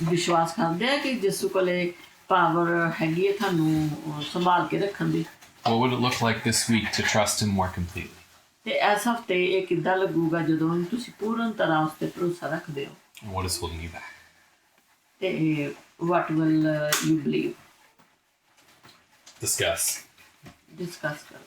ਵਿਸ਼ਵਾਸ ਕਰਦੇ ਆ ਕਿ ਜਿਸੂ ਕੋਲੇ ਪਾਵਰ ਹੈਗੀ ਹੈ ਤੁਹਾਨੂੰ ਸੰਭਾਲ ਕੇ ਰੱਖਣ ਦੀ। What would it look like this week to trust Him more completely? ਤੇ ਇਸ ਹਫ਼ਤੇ ਇਹ ਕਿੱਦਾਂ ਲੱਗੂਗਾ ਜਦੋਂ ਤੁਸੀਂ ਪੂਰਨ ਤਰ੍ਹਾਂ ਉਸ ਤੇ ਭਰੋਸਾ ਰੱਖਦੇ ਹੋ। And what is holding you back? ਤੇ what will you believe? Discuss. Discuss ਕਰੋ।